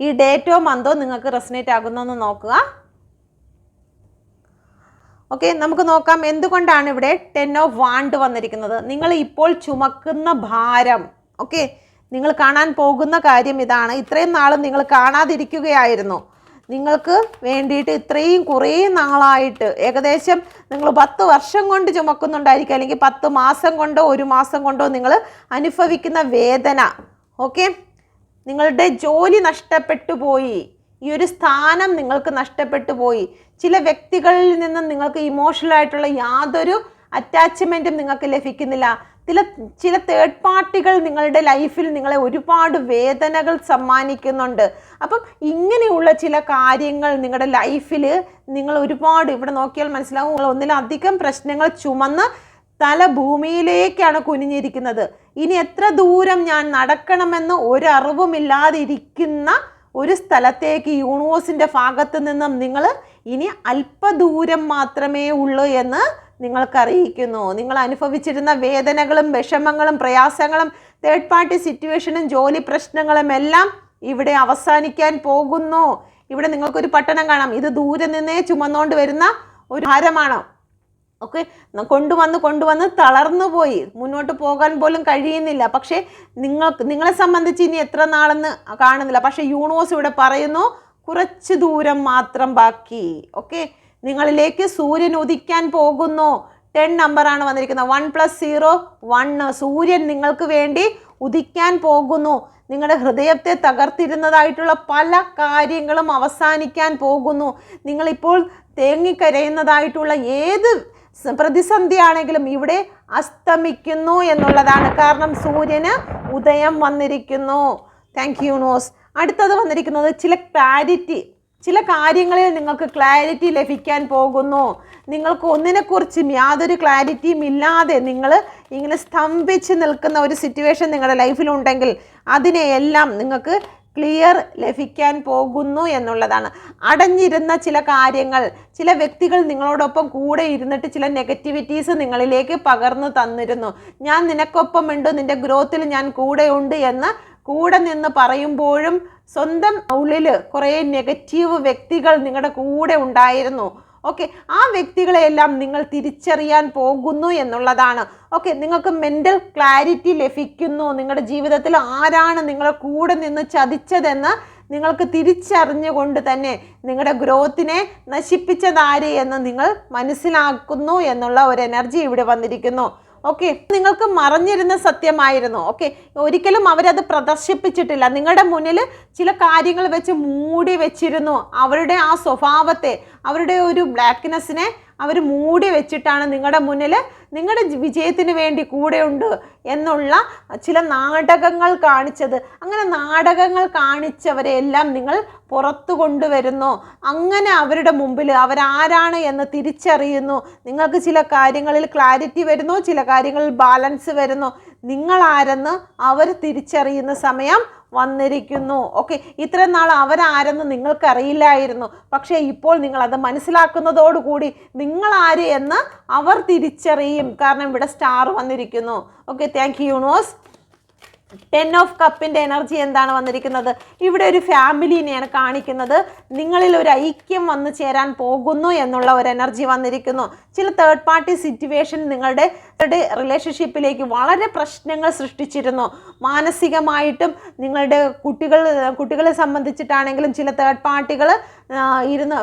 ഈ ഡേറ്റോ മന്തോ നിങ്ങൾക്ക് റെസനേറ്റ് ആകുന്നതെന്ന് നോക്കുക. ഓക്കെ, നമുക്ക് നോക്കാം എന്തുകൊണ്ടാണ് ഇവിടെ 10 ഓഫ് വാണ്ട് വന്നിരിക്കുന്നത്. നിങ്ങൾ ഇപ്പോൾ ചുമക്കുന്ന ഭാരം, ഓക്കെ, നിങ്ങൾ കാണാൻ പോകുന്ന കാര്യം ഇതാണ്. ഇത്രയും നാളും നിങ്ങൾ കാണാതിരിക്കുകയായിരുന്നു. നിങ്ങൾക്ക് വേണ്ടിയിട്ട് ഇത്രയും കുറേ നാളായിട്ട് ഏകദേശം നിങ്ങൾ 10 വർഷം കൊണ്ട് ചുമക്കുന്നുണ്ടായിരിക്കും, അല്ലെങ്കിൽ 10 മാസം കൊണ്ടോ 1 മാസം കൊണ്ടോ നിങ്ങൾ അനുഭവിക്കുന്ന വേദന. ഓക്കെ, നിങ്ങളുടെ ജോലി നഷ്ടപ്പെട്ടു പോയി, ഈ ഒരു സ്ഥാനം നിങ്ങൾക്ക് നഷ്ടപ്പെട്ടു പോയി, ചില വ്യക്തികളിൽ നിന്നും നിങ്ങൾക്ക് ഇമോഷണൽ ആയിട്ടുള്ള യാതൊരു അറ്റാച്ച്മെൻറ്റും നിങ്ങൾക്ക് ലഭിക്കുന്നില്ല, ചില തേർഡ് പാർട്ടികൾ നിങ്ങളുടെ ലൈഫിൽ നിങ്ങളെ ഒരുപാട് വേദനകൾ സമ്മാനിക്കുന്നുണ്ട്. അപ്പം ഇങ്ങനെയുള്ള ചില കാര്യങ്ങൾ നിങ്ങളുടെ ലൈഫിൽ നിങ്ങൾ ഒരുപാട്, ഇവിടെ നോക്കിയാൽ മനസ്സിലാവും, നിങ്ങൾ ഒന്നിലധികം പ്രശ്നങ്ങൾ ചുമന്ന് തല ഭൂമിയിലേക്കാണ് കുനിഞ്ഞിരിക്കുന്നത്. ഇനി എത്ര ദൂരം ഞാൻ നടക്കണമെന്ന് ഒരറിവുമില്ലാതിരിക്കുന്ന ഒരു സ്ഥലത്തേക്ക് യൂണിവേഴ്സിൻ്റെ ഭാഗത്ത് നിന്നും നിങ്ങൾ ഇനി അല്പദൂരം മാത്രമേ ഉള്ളൂ എന്ന് നിങ്ങൾക്കറിയിക്കുന്നു. നിങ്ങൾ അനുഭവിച്ചിരുന്ന വേദനകളും വിഷമങ്ങളും പ്രയാസങ്ങളും തേർഡ് പാർട്ടി സിറ്റുവേഷനും ജോലി പ്രശ്നങ്ങളും എല്ലാം ഇവിടെ അവസാനിക്കാൻ പോകുന്നു. ഇവിടെ നിങ്ങൾക്കൊരു പട്ടണം കാണാം. ഇത് ദൂരെ നിന്നേ ചുമന്നുകൊണ്ട് വരുന്ന ഒരു ഭാരമാണ്. ഓക്കെ, കൊണ്ടുവന്ന് തളർന്നു പോയി, മുന്നോട്ട് പോകാൻ പോലും കഴിയുന്നില്ല. പക്ഷേ നിങ്ങളെ സംബന്ധിച്ച് ഇനി എത്ര നാളെന്ന് കാണുന്നില്ല. പക്ഷേ യൂണിവേഴ്സ് ഇവിടെ പറയുന്നു കുറച്ച് ദൂരം മാത്രം ബാക്കി. ഓക്കെ, നിങ്ങളിലേക്ക് സൂര്യൻ ഉദിക്കാൻ പോകുന്നു. 10 നമ്പറാണ് വന്നിരിക്കുന്നത്. 1 + 0 1. സൂര്യൻ നിങ്ങൾക്ക് വേണ്ടി ഉദിക്കാൻ പോകുന്നു. നിങ്ങളുടെ ഹൃദയത്തെ തകർത്തിരുന്നതായിട്ടുള്ള പല കാര്യങ്ങളും അവസാനിക്കാൻ പോകുന്നു. നിങ്ങളിപ്പോൾ തേങ്ങിക്കരയുന്നതായിട്ടുള്ള ഏത് പ്രതിസന്ധിയാണെങ്കിലും ഇവിടെ അസ്തമിക്കുന്നു എന്നുള്ളതാണ്. കാരണം സൂര്യന് ഉദയം വന്നിരിക്കുന്നു. Thank you universe. അടുത്തത് വന്നിരിക്കുന്നത് ചില കാര്യങ്ങളിൽ നിങ്ങൾക്ക് ക്ലാരിറ്റി ലഭിക്കാൻ പോകുന്നു. നിങ്ങൾക്ക് ഒന്നിനെക്കുറിച്ചും യാതൊരു ക്ലാരിറ്റിയും ഇല്ലാതെ നിങ്ങൾ ഇങ്ങനെ സ്തംഭിച്ച് നിൽക്കുന്ന ഒരു സിറ്റുവേഷൻ നിങ്ങളുടെ ലൈഫിലുണ്ടെങ്കിൽ അതിനെയെല്ലാം നിങ്ങൾക്ക് ക്ലിയർ ലഭിക്കാൻ പോകുന്നു എന്നുള്ളതാണ്. അടഞ്ഞിരുന്ന ചില കാര്യങ്ങൾ, ചില വ്യക്തികൾ നിങ്ങളോടൊപ്പം കൂടെ ഇരുന്നിട്ട് ചില നെഗറ്റിവിറ്റീസ് നിങ്ങളിലേക്ക് പകർന്നു തന്നിരുന്നു. ഞാൻ നിനക്കൊപ്പം ഉണ്ട്, നിൻ്റെ ഗ്രോത്തിൽ ഞാൻ കൂടെയുണ്ട് എന്ന് കൂടെ നിന്ന് പറയുമ്പോഴും സ്വന്തം ഉള്ളിൽ കുറേ നെഗറ്റീവ് വ്യക്തികൾ നിങ്ങളുടെ കൂടെ ഉണ്ടായിരുന്നു. ഓക്കെ, ആ വ്യക്തികളെയെല്ലാം നിങ്ങൾ തിരിച്ചറിയാൻ പോകുന്നു എന്നുള്ളതാണ്. ഓക്കെ, നിങ്ങൾക്ക് മെൻ്റൽ ക്ലാരിറ്റി ലഭിക്കുന്നു. നിങ്ങളുടെ ജീവിതത്തിൽ ആരാണ് നിങ്ങളെ കൂടെ നിന്ന് ചതിച്ചതെന്ന് നിങ്ങൾക്ക് തിരിച്ചറിഞ്ഞുകൊണ്ട് തന്നെ നിങ്ങളുടെ ഗ്രോത്തിനെ നശിപ്പിച്ചതാര് എന്ന് നിങ്ങൾ മനസ്സിലാക്കുന്നു എന്നുള്ള ഒരു എനർജി ഇവിടെ വന്നിരിക്കുന്നു. ഓക്കെ, നിങ്ങൾക്ക് മറഞ്ഞിരുന്ന സത്യമായിരുന്നു. ഓക്കെ, ഒരിക്കലും അവരത് പ്രദർശിപ്പിച്ചിട്ടില്ല. നിങ്ങളുടെ മുന്നിൽ ചില കാര്യങ്ങൾ വെച്ച് മൂടി വെച്ചിരുന്നു. അവരുടെ ആ സ്വഭാവത്തെ, അവരുടെ ഒരു ബ്ലാക്ക്നെസ്സിനെ അവർ മൂടി വെച്ചിട്ടാണ് നിങ്ങളുടെ മുന്നിൽ നിങ്ങളുടെ വിജയത്തിന് വേണ്ടി കൂടെയുണ്ട് എന്നുള്ള ചില നാടകങ്ങൾ കാണിച്ചത്. അങ്ങനെ നാടകങ്ങൾ കാണിച്ചവരെല്ലാം നിങ്ങൾ പുറത്തു കൊണ്ടുവരുന്നു. അങ്ങനെ അവരുടെ മുമ്പിൽ അവരാരാണ് എന്ന് തിരിച്ചറിയുന്നു. നിങ്ങൾക്ക് ചില കാര്യങ്ങളിൽ ക്ലാരിറ്റി വരുന്നു, ചില കാര്യങ്ങളിൽ ബാലൻസ് വരുന്നു. നിങ്ങളാരെന്ന് അവർ തിരിച്ചറിയുന്ന സമയം വന്നിരിക്കുന്നു. ഓക്കെ, ഇത്ര നാൾ അവരാരെന്ന് നിങ്ങൾക്കറിയില്ലായിരുന്നു. പക്ഷേ ഇപ്പോൾ നിങ്ങളത് മനസ്സിലാക്കുന്നതോടുകൂടി നിങ്ങളാര് എന്ന് അവർ തിരിച്ചറിയും. കാരണം ഇവിടെ സ്റ്റാർ വന്നിരിക്കുന്നു. Okay, thank you universe. 10 of കപ്പിൻ്റെ എനർജി എന്താണ് വന്നിരിക്കുന്നത്? ഇവിടെ ഒരു ഫാമിലിനെയാണ് കാണിക്കുന്നത്. നിങ്ങളിൽ ഒരു ഐക്യം വന്നു ചേരാൻ പോകുന്നു എന്നുള്ള ഒരു എനർജി വന്നിരിക്കുന്നു. ചില തേർഡ് പാർട്ടി സിറ്റുവേഷൻ നിങ്ങളുടെ റിലേഷൻഷിപ്പിലേക്ക് വളരെ പ്രശ്നങ്ങൾ സൃഷ്ടിച്ചിരുന്നു. മാനസികമായിട്ടും നിങ്ങളുടെ കുട്ടികളെ സംബന്ധിച്ചിട്ടാണെങ്കിലും ചില തേർഡ് പാർട്ടികൾ ഇരുന്ന്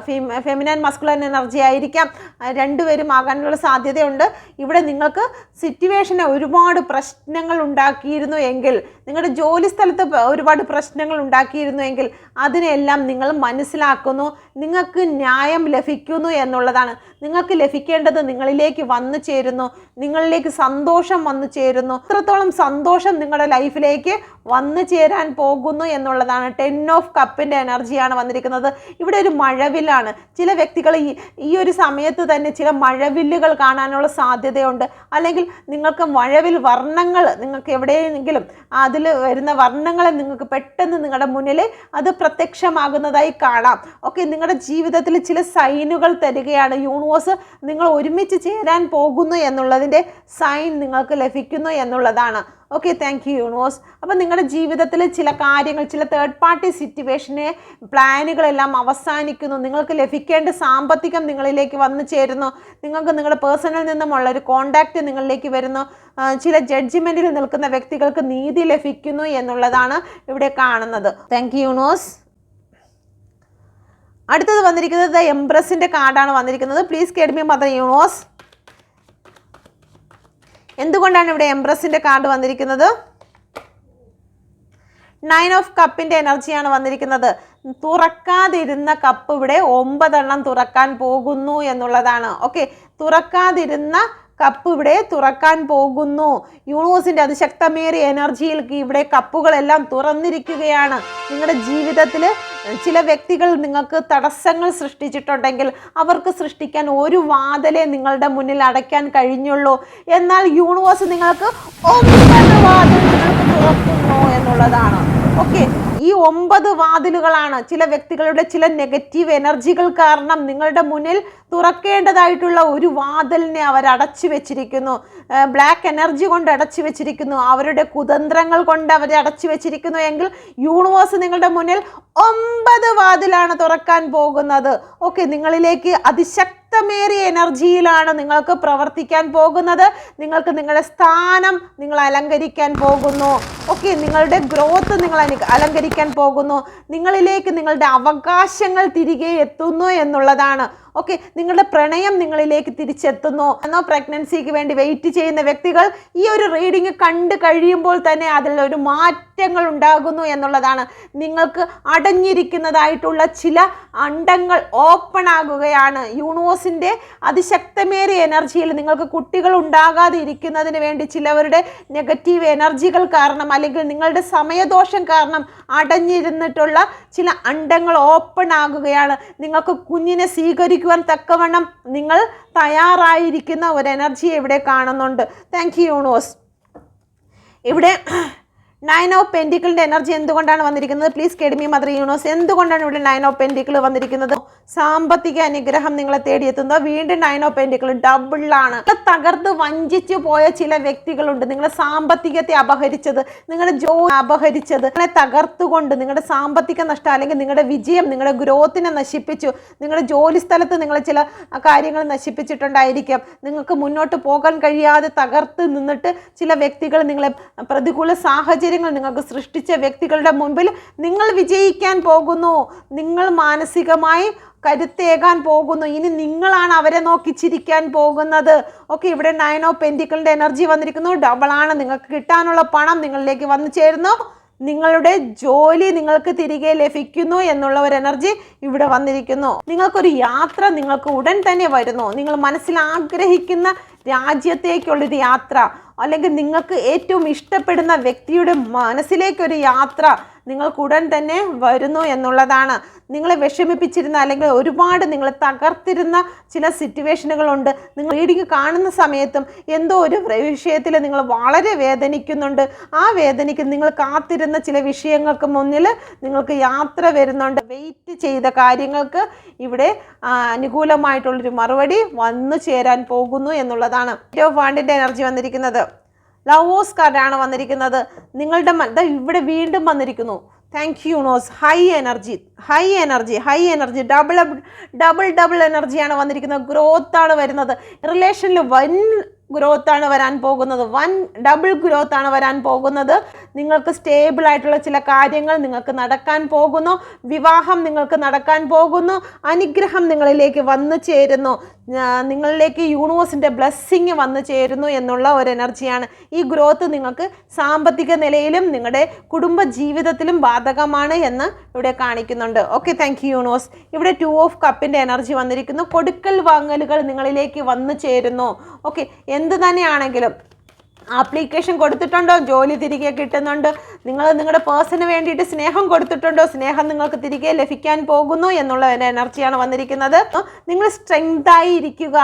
ഫെമിനൈൻ മസ്കുലൈൻ എനർജി ആയിരിക്കാം, രണ്ടുപേരും ആകാനുള്ള സാധ്യതയുണ്ട്. ഇവിടെ നിങ്ങൾക്ക് സിറ്റുവേഷനെ ഒരുപാട് പ്രശ്നങ്ങൾ ഉണ്ടാക്കിയിരുന്നു എങ്കിൽ, നിങ്ങളുടെ ജോലി സ്ഥലത്ത് ഒരുപാട് പ്രശ്നങ്ങൾ ഉണ്ടാക്കിയിരുന്നു എങ്കിൽ അതിനെല്ലാം നിങ്ങൾ മനസ്സിലാക്കുന്നു. നിങ്ങൾക്ക് ന്യായം ലഭിക്കുന്നു എന്നുള്ളതാണ്. നിങ്ങൾക്ക് ലഭിക്കേണ്ടത് നിങ്ങളിലേക്ക് വന്നു ചേരുന്നു. നിങ്ങളിലേക്ക് സന്തോഷം വന്നു ചേരുന്നു. എത്രത്തോളം സന്തോഷം നിങ്ങളുടെ ലൈഫിലേക്ക് വന്നു ചേരാൻ പോകുന്നു എന്നുള്ളതാണ്. 10 ഓഫ് കപ്പിൻ്റെ എനർജിയാണ് വന്നിരിക്കുന്നത്. ഇവിടെ ഒരു മഴവില്ലാണ്. ചില വ്യക്തികൾ ഈ ഒരു സമയത്ത് തന്നെ ചില മഴവില്ലുകൾ കാണാനുള്ള സാധ്യതയുണ്ട്. അല്ലെങ്കിൽ നിങ്ങൾക്ക് മഴവിൽ വർണ്ണങ്ങൾ, നിങ്ങൾക്ക് എവിടെയെങ്കിലും അതിൽ വരുന്ന വർണ്ണങ്ങളെ നിങ്ങൾക്ക് പെട്ടെന്ന് നിങ്ങളുടെ മുന്നിൽ അത് പ്രത്യക്ഷമാകുന്നതായി കാണാം. ഓക്കെ, നിങ്ങളുടെ ജീവിതത്തിൽ ചില സൈനുകൾ തരികയാണ് യൂണിവേഴ്സ്. നിങ്ങൾ ഒരുമിച്ച് ചേരാൻ പോകുന്നു എന്നുള്ളതിൻ്റെ സൈൻ നിങ്ങൾക്ക് ലഭിക്കുന്നു എന്നുള്ളതാണ്. Okay, thank you universe. അപ്പം നിങ്ങളുടെ ജീവിതത്തിൽ ചില കാര്യങ്ങൾ, ചില തേർഡ് പാർട്ടി സിറ്റുവേഷനെ പ്ലാനുകളെല്ലാം അവസാനിക്കുന്നു. നിങ്ങൾക്ക് ലഭിക്കേണ്ട സാമ്പത്തികം നിങ്ങളിലേക്ക് വന്നു ചേരുന്നു. നിങ്ങൾക്ക് നിങ്ങളുടെ പേഴ്സണിൽ നിന്നുമുള്ള ഒരു കോണ്ടാക്റ്റ് നിങ്ങളിലേക്ക് വരുന്നു. ചില ജഡ്ജ്മെൻറ്റിൽ നിൽക്കുന്ന വ്യക്തികൾക്ക് നീതി ലഭിക്കുന്നു എന്നുള്ളതാണ് ഇവിടെ കാണുന്നത്. Thank you universe. അടുത്തത് വന്നിരിക്കുന്നത് ദ എംപ്രസിൻ്റെ കാർഡാണ് വന്നിരിക്കുന്നത്. Please guide me mother universe. എന്തുകൊണ്ടാണ് ഇവിടെ എംപ്രസിൻ്റെ കാർഡ് വന്നിരിക്കുന്നത്? 9 ഓഫ് കപ്പിൻ്റെ എനർജിയാണ് വന്നിരിക്കുന്നത്. തുറക്കാതിരുന്ന കപ്പ് ഇവിടെ 9 എണ്ണം തുറക്കാൻ പോകുന്നു എന്നുള്ളതാണ്. ഓക്കെ, തുറക്കാതിരുന്ന കപ്പ് ഇവിടെ തുറക്കാൻ പോകുന്നു. യൂണിവേഴ്സിൻ്റെ അതിശക്തമേറിയ എനർജിയിൽ ഇവിടെ കപ്പുകളെല്ലാം തുറന്നിരിക്കുകയാണ്. നിങ്ങളുടെ ജീവിതത്തിൽ ചില വ്യക്തികൾ നിങ്ങൾക്ക് തടസ്സങ്ങൾ സൃഷ്ടിച്ചിട്ടുണ്ടെങ്കിൽ അവർക്ക് സൃഷ്ടിക്കാൻ ഒരു വാതിലേ നിങ്ങളുടെ മുന്നിൽ അടയ്ക്കാൻ കഴിഞ്ഞുള്ളൂ. എന്നാൽ യൂണിവേഴ്സ് നിങ്ങൾക്ക് 9 വാതിൽ നിങ്ങൾക്ക് തുറക്കുന്നു എന്നുള്ളതാണ്. ഓക്കെ, ഈ 9 വാതിലുകളാണ് ചില വ്യക്തികളുടെ ചില നെഗറ്റീവ് എനർജികൾ കാരണം നിങ്ങളുടെ മുന്നിൽ തുറക്കേണ്ടതായിട്ടുള്ള ഒരു വാതിലിനെ അവർ അടച്ചു വെച്ചിരിക്കുന്നു. ബ്ലാക്ക് എനർജി കൊണ്ട് അടച്ചു വെച്ചിരിക്കുന്നു, അവരുടെ കുതന്ത്രങ്ങൾ കൊണ്ട് അവർ അടച്ചു വെച്ചിരിക്കുന്നു. എങ്കിൽ യൂണിവേഴ്സ് നിങ്ങളുടെ മുന്നിൽ 9 വാതിലാണ് തുറക്കാൻ പോകുന്നത്. ഓക്കെ, നിങ്ങളിലേക്ക് അതിശക്തമേറിയ എനർജിയിലാണ് നിങ്ങൾക്ക് പ്രവർത്തിക്കാൻ പോകുന്നത്. നിങ്ങൾക്ക് നിങ്ങളുടെ സ്ഥാനം നിങ്ങൾ അലങ്കരിക്കാൻ പോകുന്നു. ഓക്കെ, നിങ്ങളുടെ ഗ്രോത്ത് നിങ്ങൾ അലങ്കരിക്കാൻ പോകുന്നു. നിങ്ങളിലേക്ക് നിങ്ങളുടെ അവകാശങ്ങൾ തിരികെ എത്തുന്നു എന്നുള്ളതാണ്. ഓക്കെ, നിങ്ങളുടെ പ്രണയം നിങ്ങളിലേക്ക് തിരിച്ചെത്തുന്നു. എന്നോ പ്രഗ്നൻസിക്ക് വേണ്ടി വെയിറ്റ് ചെയ്യുന്ന വ്യക്തികൾ ഈ ഒരു റീഡിങ് കണ്ടു കഴിയുമ്പോൾ തന്നെ അതിലൊരു മാറ്റങ്ങൾ ഉണ്ടാകുന്നു എന്നുള്ളതാണ്. നിങ്ങൾക്ക് അടഞ്ഞിരിക്കുന്നതായിട്ടുള്ള ചില അണ്ടങ്ങൾ ഓപ്പൺ ആകുകയാണ്. യൂണിവേഴ്സിൻ്റെ അതിശക്തമേറിയ എനർജിയിൽ നിങ്ങൾക്ക് കുട്ടികൾ ഉണ്ടാകാതെ ഇരിക്കുന്നതിന് വേണ്ടി ചിലവരുടെ നെഗറ്റീവ് എനർജികൾ കാരണം അല്ലെങ്കിൽ നിങ്ങളുടെ സമയദോഷം കാരണം അടഞ്ഞിരുന്നിട്ടുള്ള ചില അണ്ടങ്ങൾ ഓപ്പൺ ആകുകയാണ്. നിങ്ങൾക്ക് കുഞ്ഞിനെ സ്വീകരിക്കുവാൻ തക്കവണ്ണം നിങ്ങൾ തയ്യാറായിരിക്കുന്ന ഒരു എനർജി ഇവിടെ കാണുന്നുണ്ട്. Thank you universe. ഇവിടെ 9 ഓഫ് പെൻറ്റിക്കിളിൻ്റെ എനർജി എന്തുകൊണ്ടാണ് വന്നിരിക്കുന്നത്? Please guide me mother universe. എന്തുകൊണ്ടാണ് ഇവിടെ 9 ഓഫ് പെൻറ്റിക്കിൾ വന്നിരിക്കുന്നത്? സാമ്പത്തിക അനുഗ്രഹം നിങ്ങളെ തേടിയെത്തുന്നത്. വീണ്ടും 9 ഓഫ് പെൻറ്റിക്കിൾ ഡബിളാണ്. തകർത്ത് വഞ്ചിച്ചു പോയ ചില വ്യക്തികളുണ്ട്. നിങ്ങളെ സാമ്പത്തികത്തെ അപഹരിച്ചത്, നിങ്ങളുടെ ജോലി അപഹരിച്ചത്, നിങ്ങളെ തകർത്തുകൊണ്ട് നിങ്ങളുടെ സാമ്പത്തിക നഷ്ടം അല്ലെങ്കിൽ നിങ്ങളുടെ വിജയം, നിങ്ങളുടെ ഗ്രോത്തിനെ നശിപ്പിച്ചു. നിങ്ങളുടെ ജോലി സ്ഥലത്ത് നിങ്ങൾ ചില കാര്യങ്ങൾ നശിപ്പിച്ചിട്ടുണ്ടായിരിക്കാം. നിങ്ങൾക്ക് മുന്നോട്ട് പോകാൻ കഴിയാതെ തകർത്ത് നിന്നിട്ട് ചില വ്യക്തികൾ നിങ്ങളെ പ്രതികൂല സാഹചര്യം നിങ്ങൾക്ക് സൃഷ്ടിച്ച വ്യക്തികളുടെ മുൻപിൽ നിങ്ങൾ വിജയിക്കാൻ പോകുന്നു. നിങ്ങൾ മാനസികമായി കരുത്തേകാൻ പോകുന്നു. ഇനി നിങ്ങളാണ് അവരെ നോക്കി ചിരിക്കാൻ പോകുന്നത്. ഓക്കെ, ഇവിടെ 9 ഓഫ് പെൻറ്റിക്കിളിൻ്റെ എനർജി വന്നിരിക്കുന്നു. ഡബിളാണ്. നിങ്ങൾക്ക് കിട്ടാനുള്ള പണം നിങ്ങളിലേക്ക് വന്നു ചേരുന്നു. നിങ്ങളുടെ ജോലി നിങ്ങൾക്ക് തിരികെ ലഭിക്കുന്നു എന്നുള്ള ഒരു എനർജി ഇവിടെ വന്നിരിക്കുന്നു. നിങ്ങൾക്കൊരു യാത്ര നിങ്ങൾക്ക് ഉടൻ തന്നെ വരുന്നു. നിങ്ങൾ മനസ്സിൽ ആഗ്രഹിക്കുന്ന രാജ്യത്തേക്കുള്ളൊരു യാത്ര അല്ലെങ്കിൽ നിങ്ങൾക്ക് ഏറ്റവും ഇഷ്ടപ്പെടുന്ന വ്യക്തിയുടെ മനസ്സിലേക്കൊരു യാത്ര നിങ്ങൾക്ക് ഉടൻ തന്നെ വരുന്നു എന്നുള്ളതാണ്. നിങ്ങളെ വിഷമിപ്പിച്ചിരുന്ന അല്ലെങ്കിൽ ഒരുപാട് നിങ്ങളെ തകർത്തിരുന്ന ചില സിറ്റുവേഷനുകളുണ്ട്. നിങ്ങൾ റീഡിങ് കാണുന്ന സമയത്തും എന്തോ ഒരു വിഷയത്തിൽ നിങ്ങൾ വളരെ വേദനിക്കുന്നുണ്ട്. ആ വേദനയ്ക്ക് നിങ്ങൾ കാത്തിരുന്ന ചില വിഷയങ്ങൾക്ക് മുന്നിൽ നിങ്ങൾക്ക് യാത്ര വരുന്നുണ്ട്. വെയിറ്റ് ചെയ്ത കാര്യങ്ങൾക്ക് ഇവിടെ അനുകൂലമായിട്ടുള്ളൊരു മറുപടി വന്നു ചേരാൻ പോകുന്നു എന്നുള്ളതാണ്. വാണ്ടിൻ്റെ എനർജി വന്നിരിക്കുന്നത്. ലവേഴ്സ് കാർഡാണ് വന്നിരിക്കുന്നത്. നിങ്ങളുടെ ഇവിടെ വീണ്ടും വന്നിരിക്കുന്നു. Thank you universe. High energy double എനർജിയാണ് വന്നിരിക്കുന്നത്. ഗ്രോത്താണ് വരുന്നത്. റിലേഷനിൽ വൻ ഗ്രോത്ത് ആണ് വരാൻ പോകുന്നത്. ഡബിൾ ഗ്രോത്ത് ആണ് വരാൻ പോകുന്നത്. നിങ്ങൾക്ക് സ്റ്റേബിൾ ആയിട്ടുള്ള ചില കാര്യങ്ങൾ നിങ്ങൾക്ക് നടക്കാൻ പോകുന്നു. വിവാഹം നിങ്ങൾക്ക് നടക്കാൻ പോകുന്നു. അനുഗ്രഹം നിങ്ങളിലേക്ക് വന്നു ചേരുന്നു. നിങ്ങളിലേക്ക് യൂണിവേഴ്സിൻ്റെ ബ്ലെസ്സിങ് വന്നു ചേരുന്നു എന്നുള്ള ഒരു എനർജിയാണ്. ഈ ഗ്രോത്ത് നിങ്ങൾക്ക് സാമ്പത്തിക നിലയിലും നിങ്ങളുടെ കുടുംബ ജീവിതത്തിലും ബാധകമാണ് എന്ന് ഇവിടെ കാണിക്കുന്നുണ്ട്. Okay, thank you universe. ഇവിടെ 2 ഓഫ് കപ്പിൻ്റെ എനർജി വന്നിരിക്കുന്നു. കൊടുക്കൽ വാങ്ങലുകൾ നിങ്ങളിലേക്ക് വന്നു ചേരുന്നു. ഓക്കെ, എന്ത് തന്നെയാണെങ്കിലും ആപ്ലിക്കേഷൻ കൊടുത്തിട്ടുണ്ടോ, ജോലി തിരികെ കിട്ടുന്നുണ്ട്. നിങ്ങൾ നിങ്ങളുടെ പേഴ്സണിന് വേണ്ടിയിട്ട് സ്നേഹം കൊടുത്തിട്ടുണ്ടോ, സ്നേഹം നിങ്ങൾക്ക് തിരികെ ലഭിക്കാൻ പോകുന്നു എന്നുള്ള ഒരു എനർജിയാണ് വന്നിരിക്കുന്നത്. നിങ്ങൾ സ്ട്രെങ്തായി ഇരിക്കുക.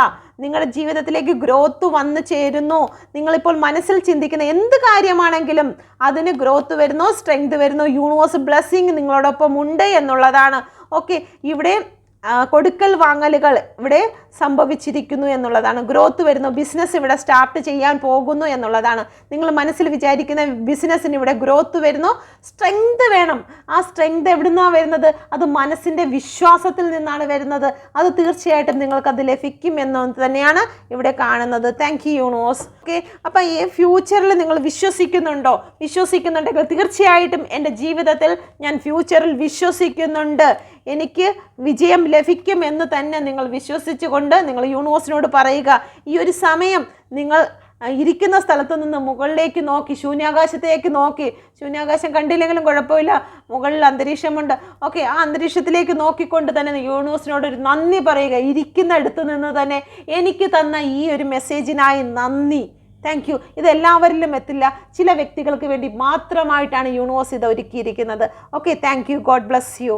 നിങ്ങളുടെ ജീവിതത്തിലേക്ക് ഗ്രോത്ത് വന്നു ചേരുന്നു. നിങ്ങളിപ്പോൾ മനസ്സിൽ ചിന്തിക്കുന്ന എന്ത് കാര്യമാണെങ്കിലും അതിന് ഗ്രോത്ത് വരുന്നു, സ്ട്രെങ്ത് വരുന്നു. യൂണിവേഴ്സ് ബ്ലെസ്സിങ് നിങ്ങളോടൊപ്പം ഉണ്ട് എന്നുള്ളതാണ്. ഓക്കെ, ഇവിടെ കൊടുക്കൽ വാങ്ങലുകൾ, ഇവിടെ സംഭവിച്ചിരിക്കുന്നു എന്നുള്ളതാണ്. ഗ്രോത്ത് വരുന്നു, ബിസിനസ് ഇവിടെ സ്റ്റാർട്ട് ചെയ്യാൻ പോകുന്നു എന്നുള്ളതാണ്. നിങ്ങൾ മനസ്സിൽ വിചാരിക്കുന്ന ബിസിനസ്സിന് ഇവിടെ ഗ്രോത്ത് വരുന്നു. സ്ട്രെങ്ത് വേണം. ആ സ്ട്രെങ്ത് എവിടുന്നാണ് വരുന്നത്? അത് മനസ്സിൻ്റെ വിശ്വാസത്തിൽ നിന്നാണ് വരുന്നത്. അത് തീർച്ചയായിട്ടും നിങ്ങൾക്കത് ലഭിക്കും എന്ന് തന്നെയാണ് ഇവിടെ കാണുന്നത്. Thank you universe. ഓക്കെ, അപ്പം ഈ ഫ്യൂച്ചറിൽ നിങ്ങൾ വിശ്വസിക്കുന്നുണ്ടെങ്കിൽ തീർച്ചയായിട്ടും എൻ്റെ ജീവിതത്തിൽ ഞാൻ ഫ്യൂച്ചറിൽ വിശ്വസിക്കുന്നുണ്ട്, എനിക്ക് വിജയം ലഭിക്കും എന്ന് തന്നെ നിങ്ങൾ വിശ്വസിച്ചുകൊണ്ട് നിങ്ങൾ യൂണിവേഴ്സിനോട് പറയുക. ഈ ഒരു സമയം നിങ്ങൾ ഇരിക്കുന്ന സ്ഥലത്ത് നിന്ന് മുകളിലേക്ക് നോക്കി, ശൂന്യാകാശത്തേക്ക് നോക്കി, ശൂന്യാകാശം കണ്ടില്ലെങ്കിലും കുഴപ്പമില്ല, മുകളിൽ അന്തരീക്ഷമുണ്ട്. ഓക്കെ, ആ അന്തരീക്ഷത്തിലേക്ക് നോക്കിക്കൊണ്ട് തന്നെ യൂണിവേഴ്സിനോട് ഒരു നന്ദി പറയുക. ഇരിക്കുന്നിടത്ത് നിന്ന് തന്നെ എനിക്ക് തന്ന ഈ ഒരു മെസ്സേജിനായി നന്ദി, താങ്ക് യു. ഇതെല്ലാവരിലും എത്തില്ല, ചില വ്യക്തികൾക്ക് വേണ്ടി മാത്രമായിട്ടാണ് യൂണിവേഴ്സ് ഇത് ഒരുക്കിയിരിക്കുന്നത്. Okay, thank U. God bless you.